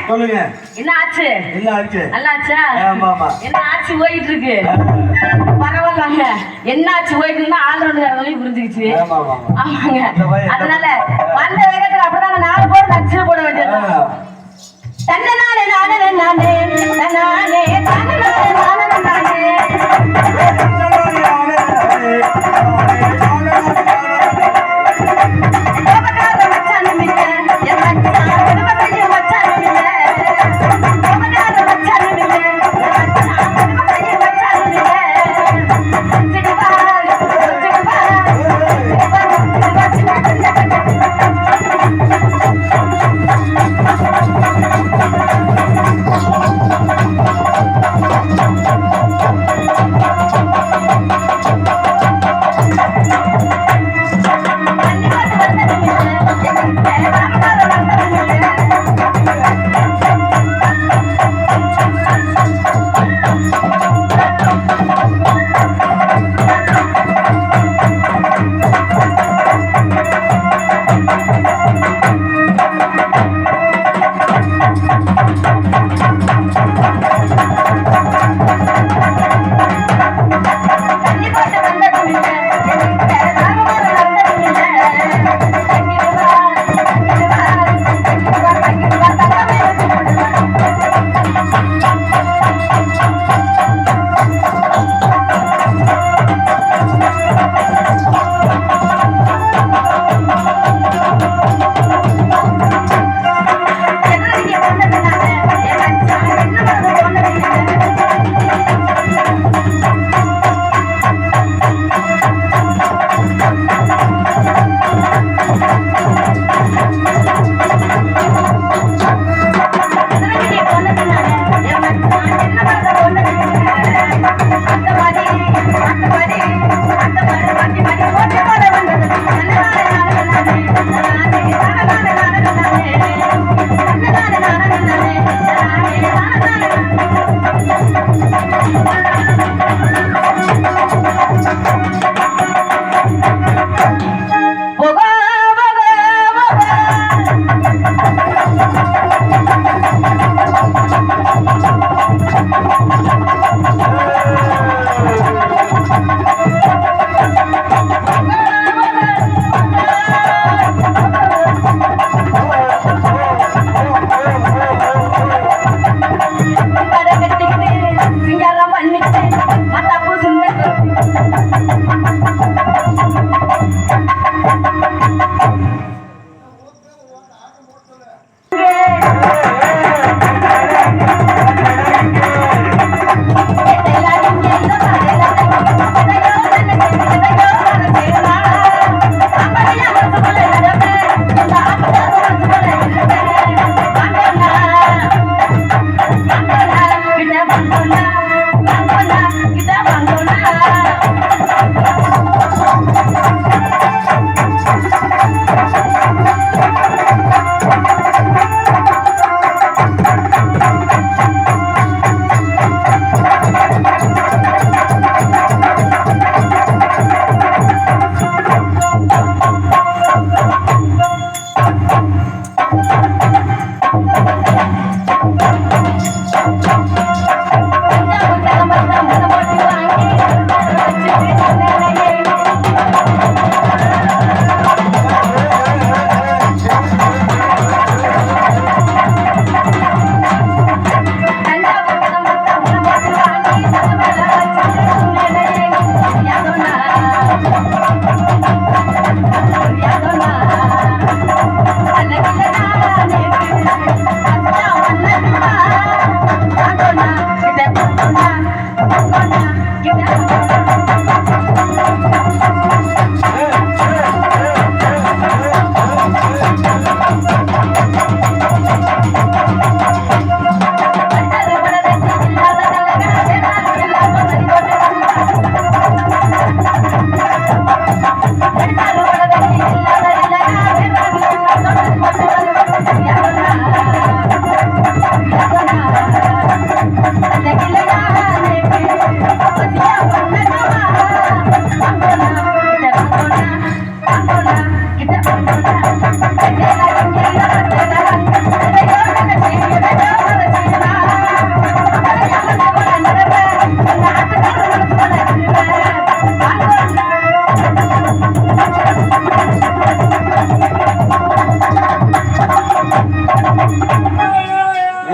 சொல்லுங்க என்ன ஆச்சு என்ன ஆச்சு நல்லா ஆச்சா ஆமா ஆமா என்ன ஆச்சு போயிட்டு இருக்கு பரவாயில்ல என்ன ஆச்சு போயிட்டு இருந்தா ஆந்திரக்காரங்களையும் புரிஞ்சுக்கிச்சு ஆமா ஆமா ஆமாங்க இந்த பையன் அதனால வந்த வேகத்துல அப்படிதான் 4 போர் நச்சு போட வேண்டியது தன்னனானே நானே நானே தன்னானே தன்னனானே நானே நானே கோபக்கார மச்சான் மிக்க என் மச்சான் குடும்பத்தைய மச்சான் மிக்க கோபக்கார மச்சான் மிக்க என் மச்சான் குடும்பத்தைய மச்சான் மிக்க சிடுவா சிடுவா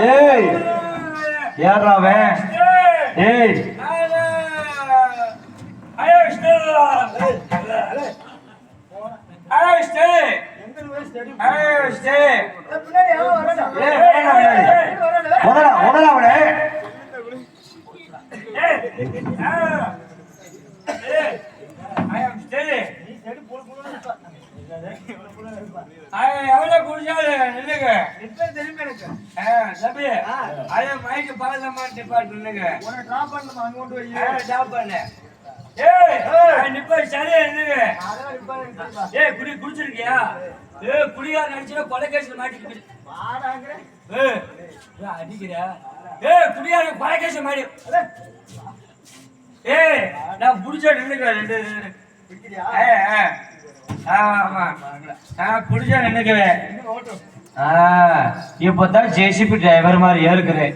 ஏய் ஏறாவன் ஏய் குடிச்சிருக்கியா குடிகார நடிச்சு கொலைகேசில் மாட்டி அடிக்கிறியா குடிகார கொலைகேசில் மாடி நான் புடிச்சா நின்னுக்குவேன் ஆமா புடிச்சா நின்னுக்குவேன் இப்பதான் ஜேசிபி டிரைவர் மாதிரி ஏற்கிறேன்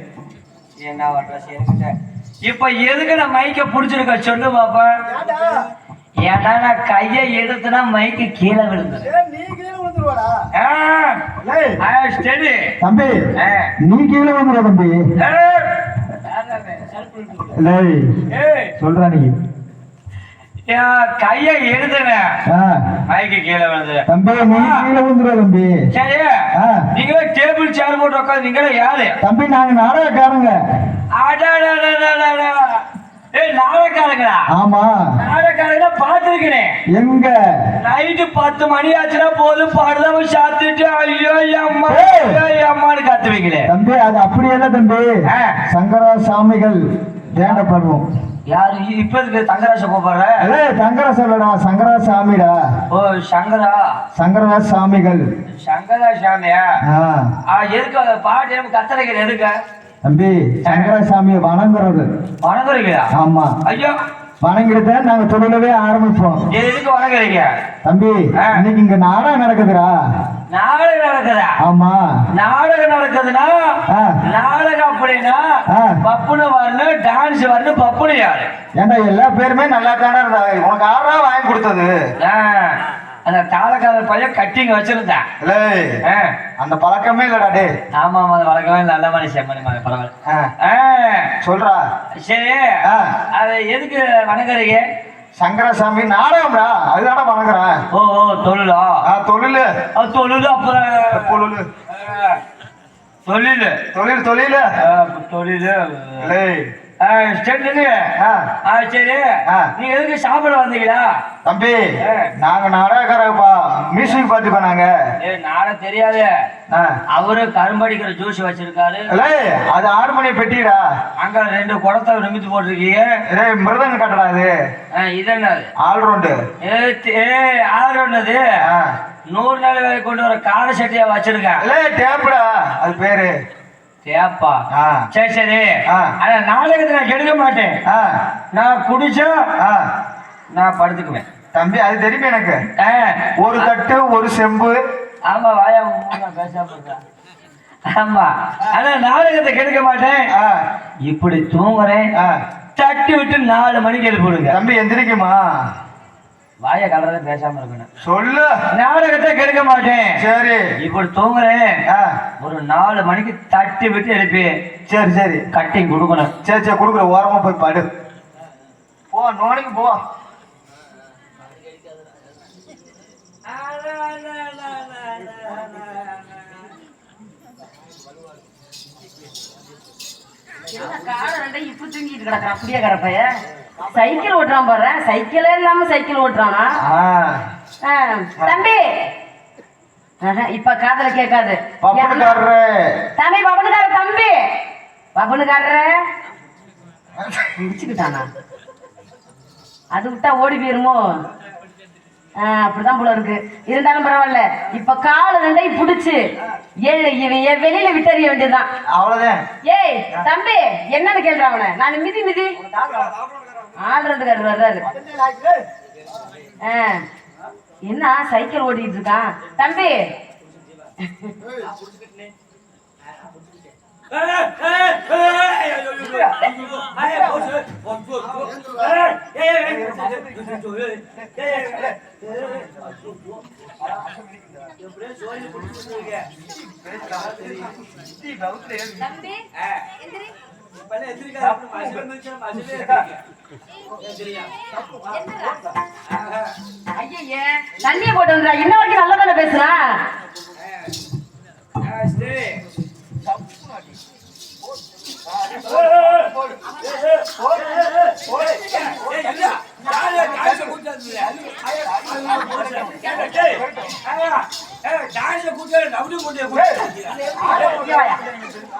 என்ன பண்ற இப்ப எதுக்கு நான் மைக்க புடிச்சிருக்க சொல்லு பாப்பா ஏன்னா நான் கையை எடுத்துனா மைக்கு கீழே விழுந்தது தம்பி நீ கீழே வந்துட தம்பி சொல்ற நீ கையை எடுத்துனேன் மைக்கு கீழே விழுந்தது தம்பி நீ கீழே வந்துடுவ தம்பி சரி நீங்களே டேபிள் சேர் போட்டு உட்காந்து நீங்களே யாரு தம்பி நாங்க நாடகக்காரங்க நாடகாரங்களா ஆமா நாடகாரங்களா பாத்துருக்கேன் எங்க நைட்டு 10 மணி ஆச்சுன்னா போதும் பாடுதாம சாத்துட்டு ஐயோ அம்மா அம்மான்னு காத்துவீங்களே தம்பி அது அப்படி இல்ல தம்பி சங்கரா சாமிகள் வேண்டப்படுவோம் யாரு இப்ப தங்கராச போடுற தங்கராச இல்லடா சங்கரா சாமிடா ஓ சங்கரா சாமிகள் சங்கரா சாமியா எதுக்கு பாட்டு கத்தரைகள் எதுக்கு தம்பி சங்கரசாமியை வணங்குறீங்களா ஆமா ஐயோ வணங்கிட்டு நாங்க தொழிலவே ஆரம்பிப்போம் எதுக்கு வணங்குறீங்க தம்பி இன்னைக்கு இங்க நாடகம் நடக்குதுடா நாடகம் நடக்குதா ஆமா நாடகம் நடக்குதுன்னா நாடகம் அப்படின்னா பப்புனு வரணும் டான்ஸ் வரணும் பப்புனு யாரு ஏன்டா எல்லா பேருமே நல்லா தானே இருந்தாங்க உனக்கு ஆறா வாங்கி கொடுத்தது அந்த தாளக்கார பையன் கட்டிங்க வச்சிருந்தேன் அந்த பழக்கமே இல்லடா டே ஆமா ஆமா அந்த பழக்கமே நல்ல மனுஷன் பரவாயில்ல சொல்றா சரி அது எதுக்கு வணங்குறீங்க சங்கரசாமி நாடகம்டா அதுதான வணங்குறேன் ஓ தொழிலா தொழில் அப்புறம் தொழில் சரி நீங்க எதுக்கு சாப்பிட வந்தீங்களா தம்பி நாங்க நாடகக்காரப்பா மியூசிக் பாத்துக்கோ நாங்க நாடகம் தெரியாது அவரு கரும்படிக்கிற ஜூஸ் வச்சிருக்காரு அது ஆடுமணி பெட்டிடா அங்க 2 குடத்தை நிமித்து போட்டிருக்கீங்க மிருதங்க கட்டடா இது என்னது ஆல்ரவுண்டு ஆல்ரவுண்டு 100 நாள் வேலை கொண்டு வர கார சட்டியா வச்சிருக்கேன் டேப்புடா அது பேரு தேப்பா சரி ஆனா நாடகத்தை நான் கெடுக்க மாட்டேன் நான் குடிச்சா நான் படுத்துக்குவேன் தம்பி அது தெரியும் எனக்கு ஒரு தட்டு ஒரு செம்பு ஆமா வாயா பேசாம ஆமா ஆனா நாடகத்தை கெடுக்க மாட்டேன் இப்படி தூங்குறேன் தட்டி விட்டு 4 மணிக்கு எழுப்பிடுங்க தம்பி எந்திரிக்குமா வாய கலரத பேசாம இருக்கணும் சொல்லு நாடகத்தை கெடுக்க மாட்டேன் சரி இப்படி தூங்குறேன் ஒரு 4 மணிக்கு தட்டி விட்டு எழுப்பி சரி கட்டிங் கொடுக்கணும் சரி கொடுக்குற ஓரமா போய் பாடு போ நோனிக்கு போ இப்ப தூங்கிட்டு கிடக்குற அப்படியே கிடப்பைய சைக்கிள் ஓட்டுறான் போறேன். சைக்கிளே இல்லாம சைக்கிள் ஓட்டுறானா? தம்பி இப்ப காதல கேட்காது. தம்பி பபனுக்கார தம்பி பபனுக்கார முடிச்சுக்கிட்டானா? அது விட்டா ஓடி போயிருமோ? அப்படிதான் போல இருக்கு. இருந்தாலும் பரவாயில்ல. இப்ப கால ரெண்டையும் புடிச்சு வெளியில விட்டறிய வேண்டியதுதான். அவ்வளவுதான். ஏய் தம்பி என்னன்னு கேள்ற அவனை. நான் மிதி மிதி ஆள்றதுக்காரர் வர்றாரு. என்ன சைக்கிள் ஓட்டிட்டு இருக்கான் தம்பி? ஐயே தண்ணிய போட்டு வந்துடா. இன்ன வரைக்கும் நல்லா தானே பேசுறான்.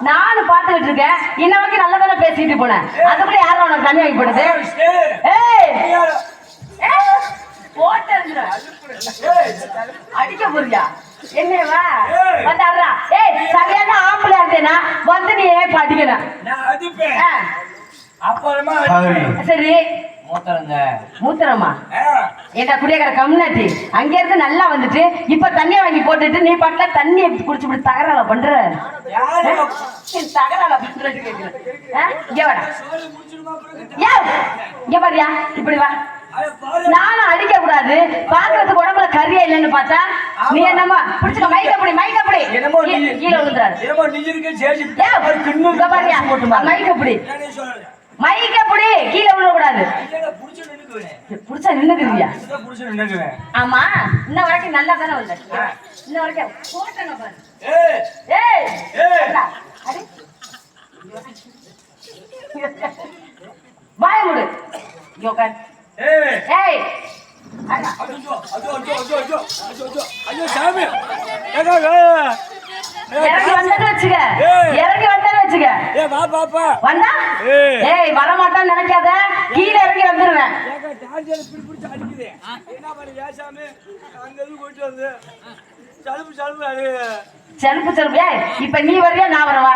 நானும் பாத்துக்கிட்டு இருக்கேன். இன்ன வரைக்கும் நல்லா தானே பேசிட்டு போனேன். அதுக்குள்ள யாரும் உனக்கு தண்ணி வாங்கி போடுது? அடிக்க போறியா என்னவா? வந்தாடுறா. ஏய் சரியான ஆம்பளை இருந்தேனா வந்து நீ படிக்கணும். சரி மூத்தரமா என்ன குடியக்கார கம்னாட்டி அங்க இருந்து நல்லா வந்துட்டு இப்ப தண்ணிய வாங்கி போட்டுட்டு நீ பாட்டுல தண்ணிய குடிச்சு தகரால பண்ற தகரால பண்றது கேக்குறேன். இங்க வாடா. இங்க பாரியா இப்படி வா. நானும் அடிக்க கூடாது. பாக்குறதுக்கு உடம்புல கரியா இல்லைன்னு பார்த்தா நீ என்னமா பிடிச்சுக்க மைக்கப்படி மைக்கப்படி கீழே விழுந்துறாரு. மைக்கப்படி மைக்கப்படி கீழே விழக்கூடாது. புடிச்சா நின்னுக்குறியா? ஆமா இன்ன வரைக்கும் நல்லா தானே வந்த. இன்ன வரைக்கும் போட்டன பாரு. வாய மூடு. யோகன் ஏய் இறங்கி வந்தேன்னு வச்சுக்க. இறங்கி வந்தேன்னு வச்சுக்க. வந்தா ஏய் வரமாட்டான்னு நினைக்காத. கீழே இறங்கி வந்துருவேன். Shelf shelf. ஏய் இப்ப நீ வரியா நான் வரவா?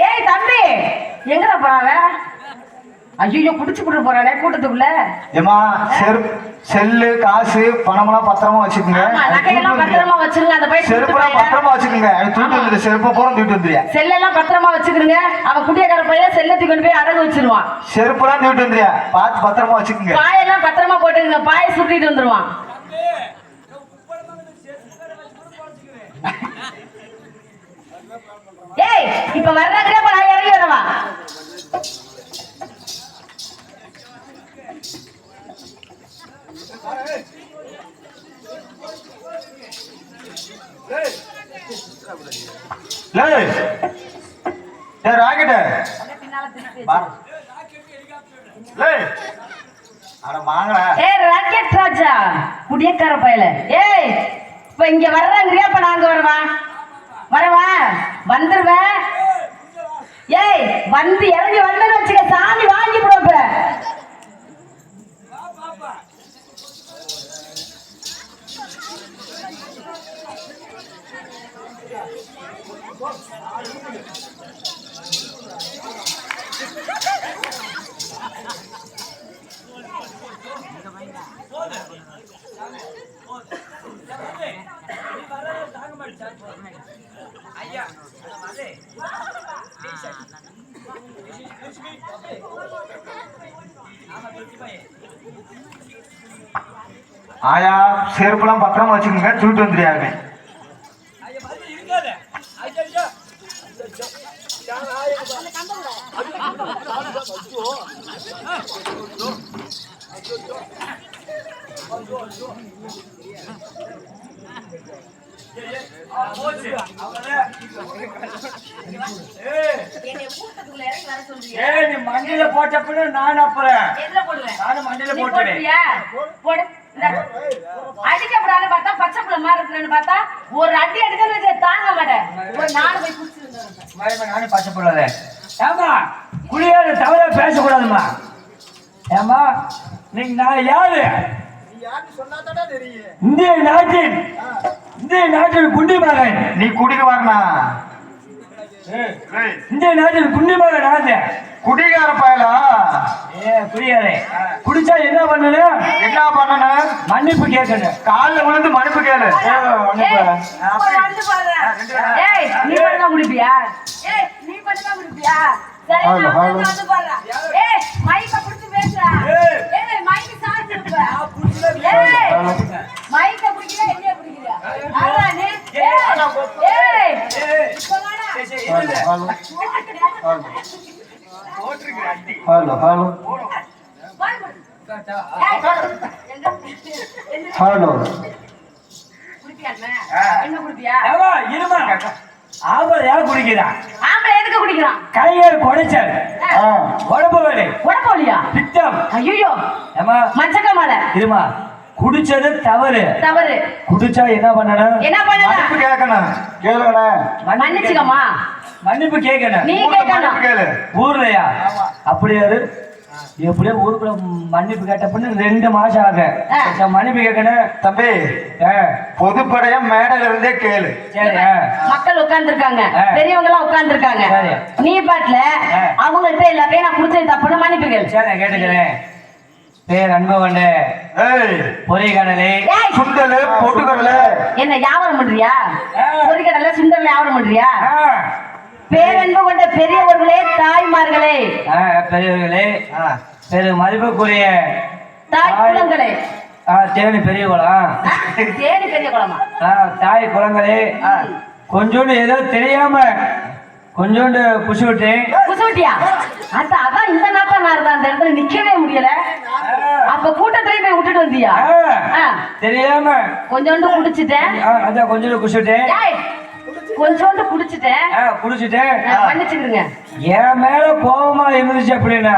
ஏய் தம்பி எங்கடா போறாவ? ஐயோ குடிச்சு போட்டு போறானே கூட்டத்துக்குள்ள. ஏமா செல்லு காசு பணமெல்லாம் பத்திரமா வச்சுக்கோங்க. பத்திரமா வச்சிருங்க. அந்த பையன் செருப்பெல்லாம் பத்திரமா வச்சுக்கோங்க. தூட்டு வந்து செருப்பை பூரா தூட்டு வந்துறியா? செல்லெல்லாம் பத்திரமா வச்சுக்கிறீங்க. அவன் குடியக்கார பையன் செல்லத்தி கொண்டு போய் அடகு வச்சிருவான். செருப்பெல்லாம் தூட்டு வந்துறியா? பார்த்து பத்திரமா வச்சுக்கோங்க. பாயெல்லாம் பத்திரமா போட்டுங்க. பாயை சுட்டிட்டு வந்துருவான். ஏய் இப்ப வர்றாங்க. நான் இறங்கி வரவா? ராக்கெட் ராக்கெட் ராஜா குடியக்கார பயல. ஏய் இப்ப இங்க வர்றாங்கறியா? இப்ப நாங்க வரவா? வரவா வந்துருவேன். ஏய் வந்து இறங்கி வந்தேன்னு வச்சுக்க. சாமி வாங்கி போடுவ. ஆயா செருப்பெல்லாம் பத்திரமா வச்சுக்கோங்க. தூட்டு வந்துறியாங்க. என்னை கூட்டத்துக்குள்ள இறங்கி வர சொல்றியா? ஏய் நீ மண்டியில போட்ட பின்ன நான் அப்புறம் எதுல போடுவேன்? நானும் மண்டியில நீ போட்டுறேன். போடுவியா? போடு. இந்தா. அடிக்கப்படாது பார்த்தா பச்சை புள்ள மாதிரி இருக்கிறேன்னு பார்த்தா ஒரு அடி எடுக்கிறது தாங்க மாட்டேன். ஒரு நாலு போய் குடிச்சிருந்தேன். மயமா நானும் பச்சை போடாத. ஏமா குடியாத தவறா பேசக்கூடாதுமா. ஏமா நீங்க நான் யாரு? இந்திய நாட்டின் குண்டி மகன். நீ குடிக்க வரனா இந்திய நாட்டின் குண்டி மகன் நாட்டு குடிகார பயலா குடியாரே குடிச்சா என்ன பண்ணணும்? என்ன பண்ணணும்? மன்னிப்பு கேட்கணும். காலில் விழுந்து மன்னிப்பு கேளு. ஏய், ஒரு அடி பாரு. ஏய், நீ மட்டும் தான் குடிப்பியா? ஏய், நீ மட்டும் தான் குடிப்பியா? சரி, ஹலோ, நான் ஹலோ. வந்து பாருடா. ஏய், மைக்க புடிச்சு பேசுடா. ஏய். ஏய், மைக்க சாச்சு இருப்ப. ஏய், மைக்க பிடிக்கல, என்னைய பிடிக்கல. ஆனா நீ ஏய், இப்ப வாடா. ஹலோ ஹலோ வாய் மூடு. ஏய், எங்க ஹலோ குடிப்பியா அண்ணே? என்ன குடிப்பியா? ஏமா இருமா ஆம்பளை யார் குடிக்கிறா? ஆம்பளை எதுக்கு குடிக்கிறான்? கைகள் குடைச்சல் உடம்பு வேலை உடம்போலியா? பித்தம். ஐயோ, ஏமா மஞ்சக்கமால இருமா குடிச்சது தவறு. தவறு. குடிச்சா என்ன பண்ணணும்? என்ன மன்னிப்பு பண்ணலாம்? கேட்கணும். கேளுங்கண்ணே. மன்னிச்சுக்கமா. மன்னிப்பு கேட்கணும். நீ ஊர்ல கேட்கணும். மன்னிப்பு கேளு. ஊர்லயா? அப்படியாரு எப்படியோ ஊருக்குள்ள மன்னிப்பு கேட்ட பின்ன 2 மாசம் ஆகும். மன்னிப்பு கேட்கணும். தம்பி பொதுப்படையா மேடையில இருந்தே கேளு. சரி மக்கள் உட்கார்ந்து இருக்காங்க, பெரியவங்க எல்லாம் உட்கார்ந்து இருக்காங்க. சரி. நீ பாட்டுல அவங்கள்ட்ட எல்லாத்தையும் நான் குடிச்சது தப்புன்னு மன்னிப்பு கேளு. சரி கேட்டுக்கிறேன். பேர் அன்பு கொண்டு ஏய் பொறிகடலை ஏய், சுண்டலு பொட்டுக்கடலை என்ன வியாபாரம் பண்றியா? பொறிக்கடல சுண்டல் வியாபாரம் பண்றியா? பேரன்பு கொண்ட பெரியவர்களே, தாய்மார்களே, பெரியவர்களே, பெரு மதிப்புக்குரிய தாய் குளங்களே. தேனி பெரிய குளம், தேனி பெரிய குளமா? தாய் குளங்களே, கொஞ்சோண்டு ஏதோ தெரியாம கொஞ்சோண்டு குசு விட்டேன். குசுவட்டியா? அதான் இந்த நாட்டா நான் இருந்தேன், அந்த இடத்துல நிக்கவே முடியல. அப்ப கூட்டத்திலேயே போய் விட்டுட்டு வந்தியா? தெரியாம கொஞ்சோண்டு குடிச்சிட்டேன். அதான் கொஞ்சோண்டு குசு விட்டேன். ஏய், கொஞ்சோண்டு குடிச்சிட்டேன். குடிச்சிட்டேன். மன்னிச்சுக்கிறேங்க. என் மேல கோபமா இருந்துச்சு அப்படின்னா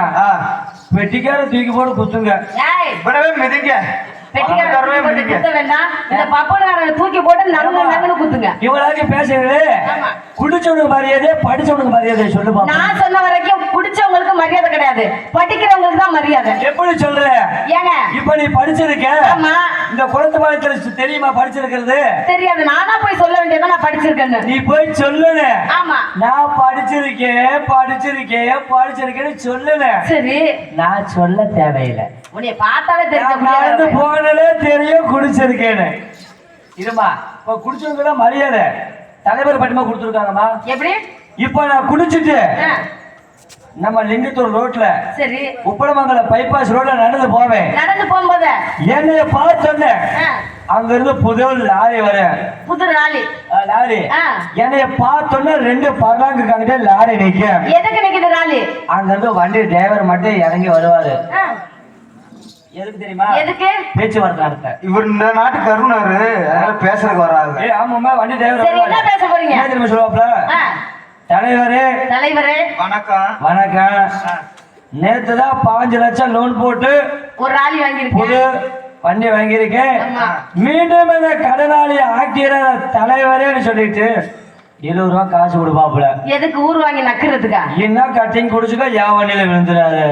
வெட்டிக்கார தூக்கி போட்டு குத்துங்க. ஏய், விடவே மிதிங்க. பெட்டிக்காரரை குத்த வேண்டாம். இந்த பப்பனகாரரை தூக்கி போட்டு நடுன்னு குத்துங்க. இவளாச்சும் பேசுறது ஆமா. குடிச்சவனுக்கு மரியாதை, படிச்சவனுக்கு மரியாதை சொல்லு பாப்போம். நான் சொன்ன வரைக்கும் குடிச்சவங்களுக்கு மரியாதை கிடையாது, படிக்கிறவங்களுக்கு தான் மரியாதை. எப்படி சொல்ற? ஏங்க இப்ப நீ படிச்சிருக்க, ஆமா. இந்த குளத்து பாலத்துல தெரியுமா படிச்சிருக்கிறது? தெரியாது, நானா போய் சொல்ல வேண்டியதா நான் படிச்சிருக்கேன்னு. நீ போய் சொல்லல. ஆமா. நான் படிச்சிருக்கேன்னு சொல்லல. சரி, நான் சொல்ல தேவையில்லை. உன்னைய பார்த்தாலே நான் வந்து தெரிஞ்ச போனலே தெரியும் குடிச்சிருக்கேன்னு. இருமா இப்ப குடிச்சவங்க மரியாதை தலைவர் பட்டிமா கொடுத்துருக்காங்கம்மா. எப்படி? இப்ப நான் குடிச்சிட்டு ஆ, நம்ம லிங்கத்தூர் ரோட்ல சரி. உப்பளமங்கலம் பைபாஸ் ரோட்ல நடந்து போவேன். நடந்து போகும்போது என்னைய பார்த்தோன்னே அங்க இருந்து புது லாரி வர புது லாரி. லாரி ஆ. என்னைய பார்த்தோன்னே 2 பர்லாங்கு காங்கிட்ட லாரி நிக்க. எதுக்கு நிக்குது லாரி? அங்க இருந்து வண்டி டிரைவர் மட்டும் இறங்கி வருவாரு. ஆ, எதுக்கு தெரியுமா? எதுக்கு? பேச்சுவார்த்தை நடத்த. இவர் இந்த நாட்டு கருணாரு, அதனால பேசுறதுக்கு வராது. ஆமாம்மா வண்டி டிரைவர் சரி, என்ன பேச போறீங்க? என்ன தெரியுமா சொல்லுவாப்ல? ஆ, தலைவரே தலைவரே வணக்கம். வணக்கம். நேத்து தான் 5 லட்சம் லோன் போட்டு ஒரு லாரி புது வாங்கியிருக்கேன். வண்டி வாங்கியிருக்கேன். ஆமா. மீண்டும் இந்த கடனாளி ஆக்கிற தலைவரேன்னு சொல்லிட்டு 20 ரூபா காசு கொடுப்பாப்புல. எதுக்கு? ஊர் வாங்கி நக்குறதுக்கா? என்ன கட்டிங் குடிச்சுக்க என் வண்டியில விழுந்துடாது.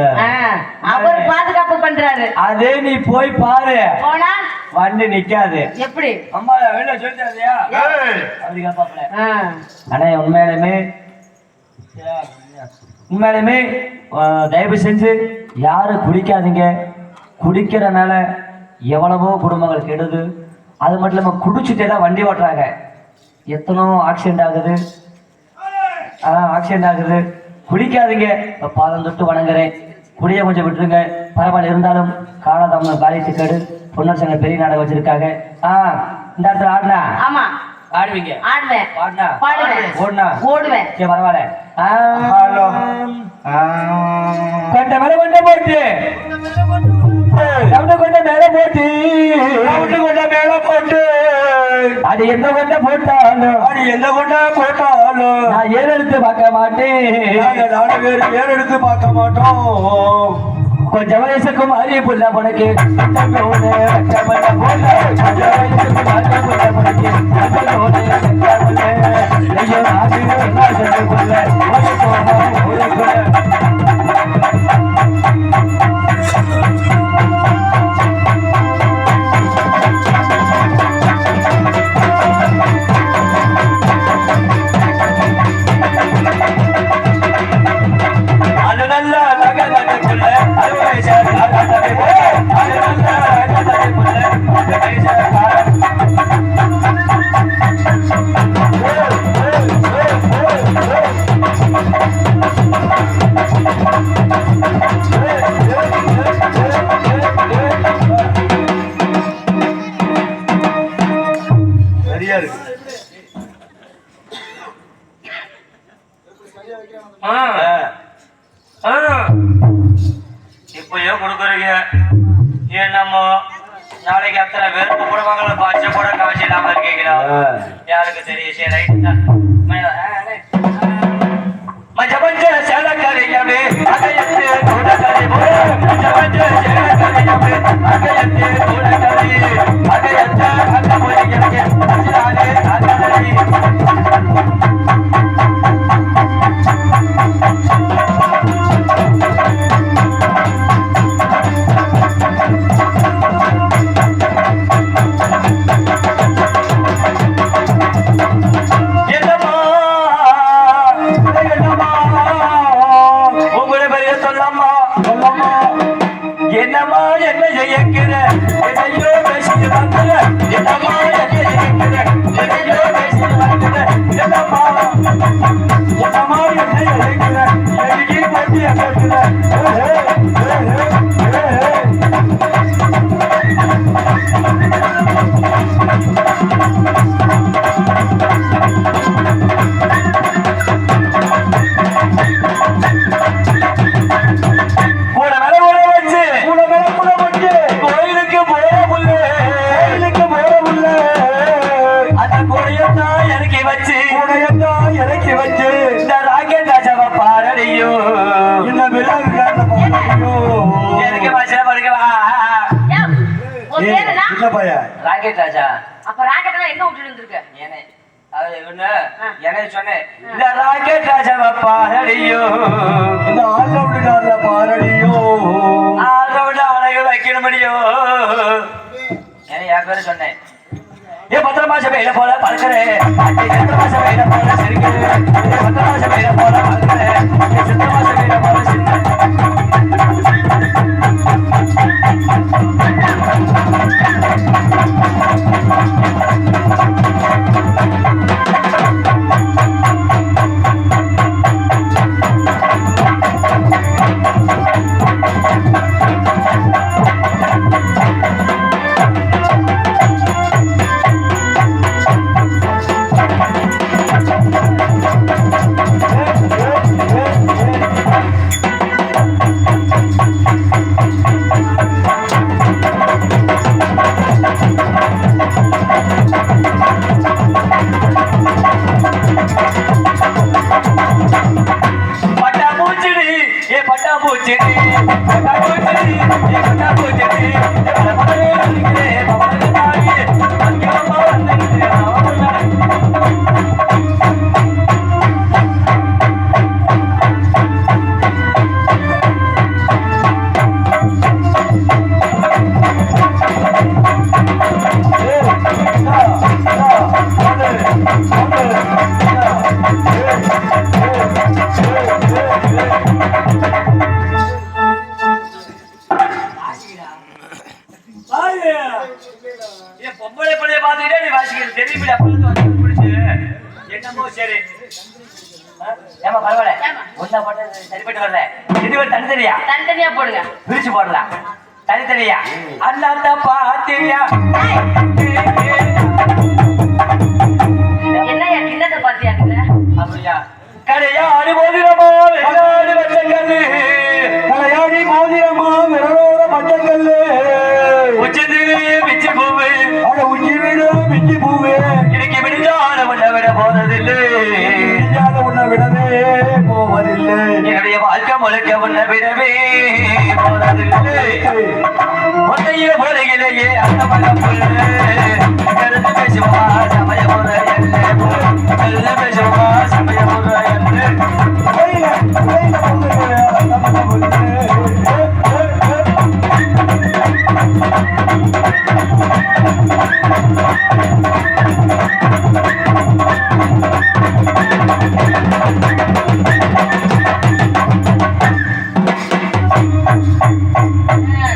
அவர் பாதுகாப்பு பண்றாரு. அதே நீ போய் பாரு, போனா வண்டி நிக்காது. எப்படி? அம்மா வெளில சொல்லிட்டாதியா ஏய், அப்படி கேப்பாப்புல. ஆ, ஆனா உண்மையிலுமே தயவு செஞ்சு யாரும் குடிக்காதீங்க. குடிக்கிறனால எவ்வளவோ குடும்பங்கள் கெடுது. அது மட்டும் இல்லாம குடிச்சுட்டே தான் வண்டி ஓட்டுறாங்க. எத்தனோ ஆக்சிடென்ட் ஆகுது. குடிக்காதீங்க. பாதம் தொட்டு வணங்குறேன். குடிய கொஞ்சம் விட்டுருங்க. பரவாயில்ல, இருந்தாலும் காலதாமம் காலித்து கேடு. பொன்னர் சங்க பெரிய நாடகம் வச்சிருக்காங்க. இந்த இடத்துல ஆடினா ஆமா, ஆடுவீங்க, ஆடுவேன், பாடினா பாடுவேன், ஓடுனா ஓடுவேன். சரி பரவாயில்ல. ஹலோ. கொண்ட மேல கொண்ட போட்டு கொண்ட மேல போட்டு அது எந்த கொண்ட போட்டாலும் அது எந்த கொண்ட போட்டாலும் நான் ஏறெடுத்து பார்க்க மாட்டேன். நாங்க 4 பேர் ஏறெடுத்து பார்க்க மாட்டோம். கொஞ்சம் வயசுக்கு மாறி புள்ள உனக்கு கொஞ்சம் வயசுக்கு மாறி புள்ள உனக்கு ஐயோ நாடு புள்ள அது நல்ல நகரத்துக்குள்ள சரியா இருக்கு. இப்பயோ கொடுக்குறீங்க என்னமோ நாளைக்கு அத்தனை பேர் கூப்பிடுவாங்கள பாய்ச்ச கூட காட்சி இல்லாம இருக்கீங்களா? யாருக்கு தெரியும்? சரி ரைட் தான். மஞ்ச மஞ்ச சேலக்கரையவே அகையத்து கூடக்கரை மஞ்ச மஞ்ச சேலக்கரையவே அகையத்து கூடக்கரை அகையத்த அந்த மொழிகளுக்கு அஜாலே அஜாலே என்னமா என்ன செய்யக்கிற எதையோ பேசிட்டு வந்துற என்னமா என்ன செய்யக்கிற எதையோ பேசிட்டு வந்துற என்னமா என்னமா என்ன செய்யக்கிற எதுக்கி போட்டிய பேசுற இறக்கி வச்சு இந்த ராக்கெட் ராஜாவை பாரடியோ இந்த எனக்கு மனுஷன படுக்கவா இல்ல பையா ராக்கெட் ராஜா. அப்ப ராக்கெட் எங்க விட்டுட்டு இருந்திருக்க? எனக்கு சொன்னேன் இந்த ராக்கெட் ராஜாவை பாரடியோ இந்த ஆல்ரவுண்டர்ல பாரடியோ ஆல்ரவுண்டர் அவனுக்கு வைக்கண முடியும் என் பேரு சொன்னேன். ஏ பத்திரமா சபையில போல பறக்கிறேன் சித்திரமா சபையில போல சிரிக்கிறேன் பத்திரமா சபையில போல பறக்கிறேன் சித்திரமா சபையில போல பொம்பளை பிள்ளைய பாத்துக்கிட்டே நீ வாசிக்கிறது தெரியுமில்ல என்னமோ சரி ஏமா பரவாயில்ல ஒன்னா போட்டு சரிப்பட்டு வரல இது ஒரு தனித்தனியா தனித்தனியா போடுங்க பிரிச்சு போடலாம் தனித்தனியா அண்ணாத்த பாத்தியா என்னையா கிண்ணத்தை பாத்தியா அப்படியா கடையாடி மோதிரமா விளையாடி வச்சக்கல்லு கலையாடி மோதிரமா விரலோட பச்சைக்கல்லு உச்சத்திலே பிச்சு பூவு அட உச்சி வீடு பிச்சி பூவே போவதில்லை. என்னுடைய வாழ்க்கை முழுக்க முன்ன விடவே போறதில்லை. ஒன்றைய முறையிலேயே அந்த மனம் கருத்து பேசுவா சமய முறை என்று கருத்து பேசுவா சமய முறை என்று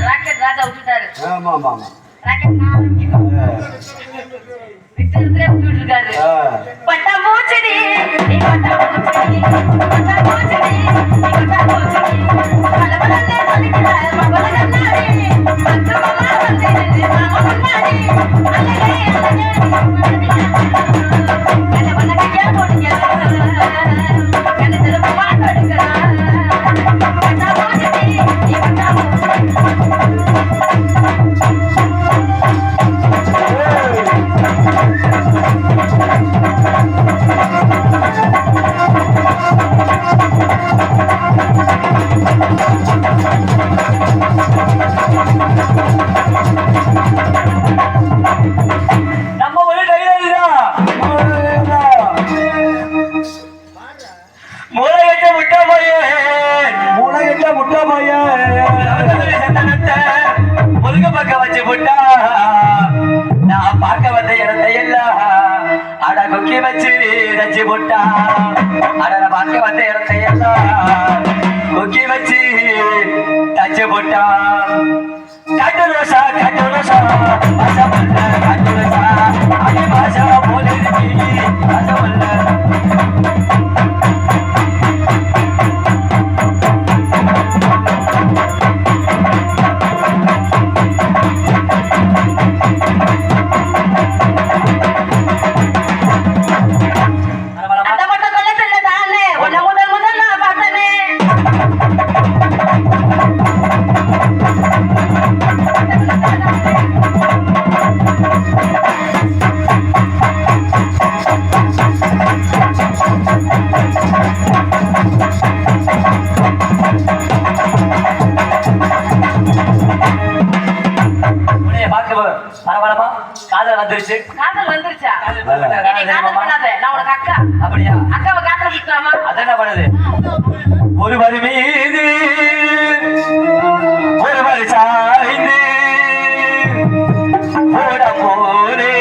ராக்கெட் ராஜா விட்டுட்டாரு. ஆமா ஆமா ஆமா ராக்கெட் விட்டு இருக்காரு. பட்டாம்பூச்செடி நீ பட்டாம்பூச்செடி பட்டாம்பூச்செடி நீ பட்டாம்பூச்செடி பலபலன்னு சொல்லிக்கிற மகள கண்ணாடி பத்து மாமா வந்து மாமா முன்னாடி அழகே அழகே என்ன பண்ண கையா போடுங்க என்ன திரும்ப பாட்டு எடுக்கலாம் பட்டாம்பூச்செடி நீ பட்டாம்பூச்செடி நம்ம ஒரு டைலர் மூளைகட்ட முட்டை பையன் மூளைகிட்ட முட்டை பையன் முருக பக்கம் வச்சு போட்டா நான் பார்க்க வந்த இடத்தை எல்லாம் அட கொக்கி வச்சு தச்சு போட்டா அட நான் பார்க்க வந்த இடத்தை எல்லாம் கொக்கி வச்சு தச்சு போட்டா காட்டு ரோசா பாசமல்ல காட்டு ரோசா அடி பாசா போல இருக்கு பாசமல்ல அந்த மட்டும் கொல்லத்துல தானே உன்னை முதல் நான் பார்த்தனே உன்னைய பார்க்க பரவாயில்லமா காதல் வந்துருச்சு காதல் வந்துருச்சா காதல் என்னை காதல் பண்ணாத நான் உனக்கு அக்கா அப்படியா அக்காவை காதல் விட்டுலாமா அதென்ன பண்ணுது ஒருவர் மீது ஒருவர் சாய்ந்து ஓட போலே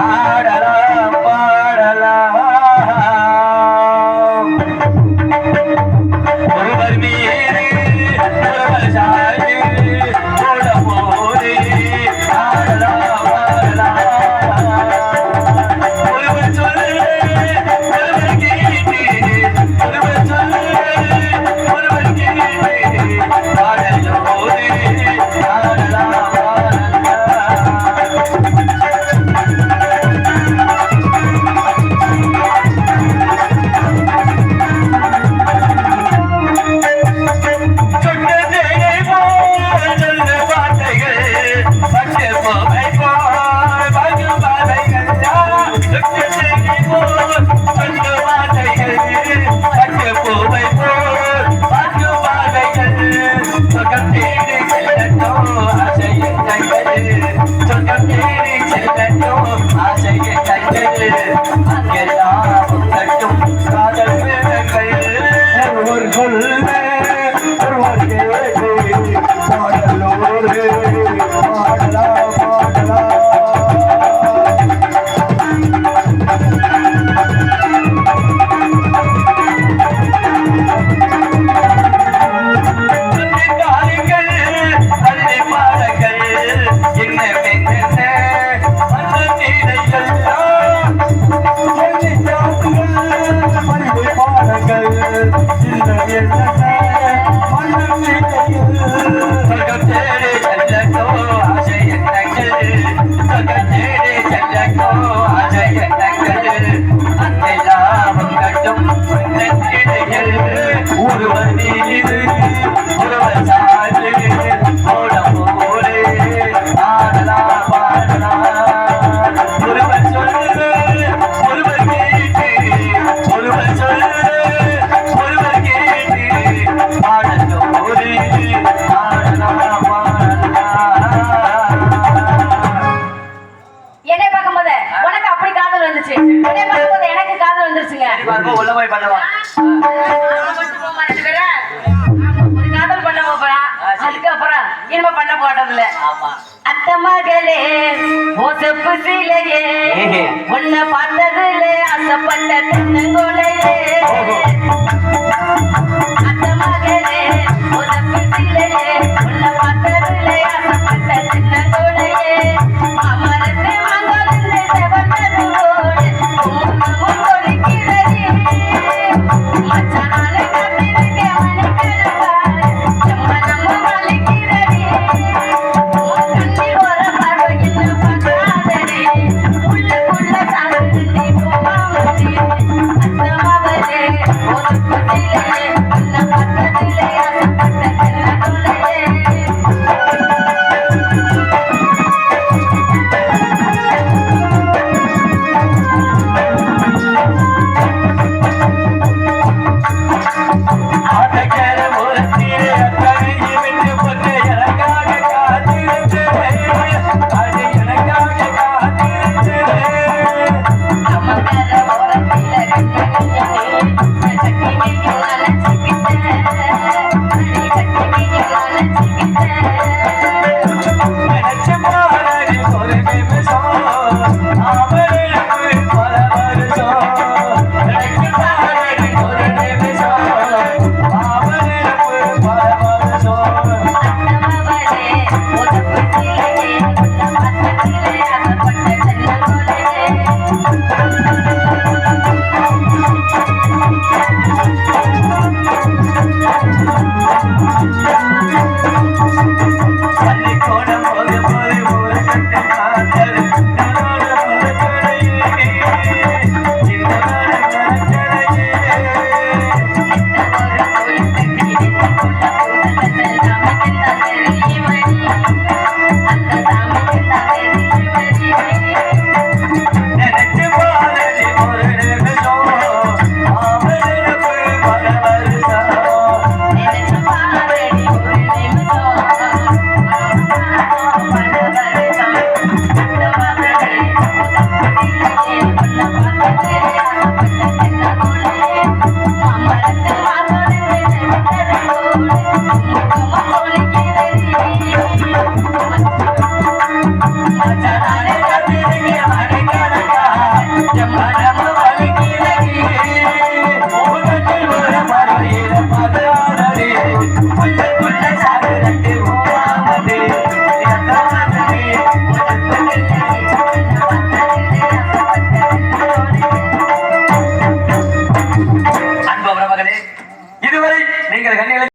ஆடலாம் பாடலாம் ஒருவர் மீது ஒருவர் சாய்ந்து ஓட போலே ஆடலாம் பாடலாம் ஒருவர் சொல்லு ஒருவர் கேட்டு ஒருவர் சொல்லு ஒருவர் கேட்டு பாடலோடு ஆடலாம் ஒருவர் சொல்ல ஒருவர் கேட்டு பாடலோடு பாடலாம் பாடலாம் ஒருவர் மீது ஒருவர் சார்ந்து ஓடம் போலே ஆடலாம் பாடலாம் ஒருவர் சொல்லு ஒருவர் கேட்டு ஒருவர் சொல்லு அப்போ உள்ள போய் பண்ணுவா ஒரு காதல் பண்ண போறா அதுக்கப்புறம் இனிமே பண்ண போட்டதில்ல ஆமா அத்த மகளே ஓ செப்பு சீலையே உன்னை பார்த்ததுல ஆசைப்பட்ட தென்னங்கோலையே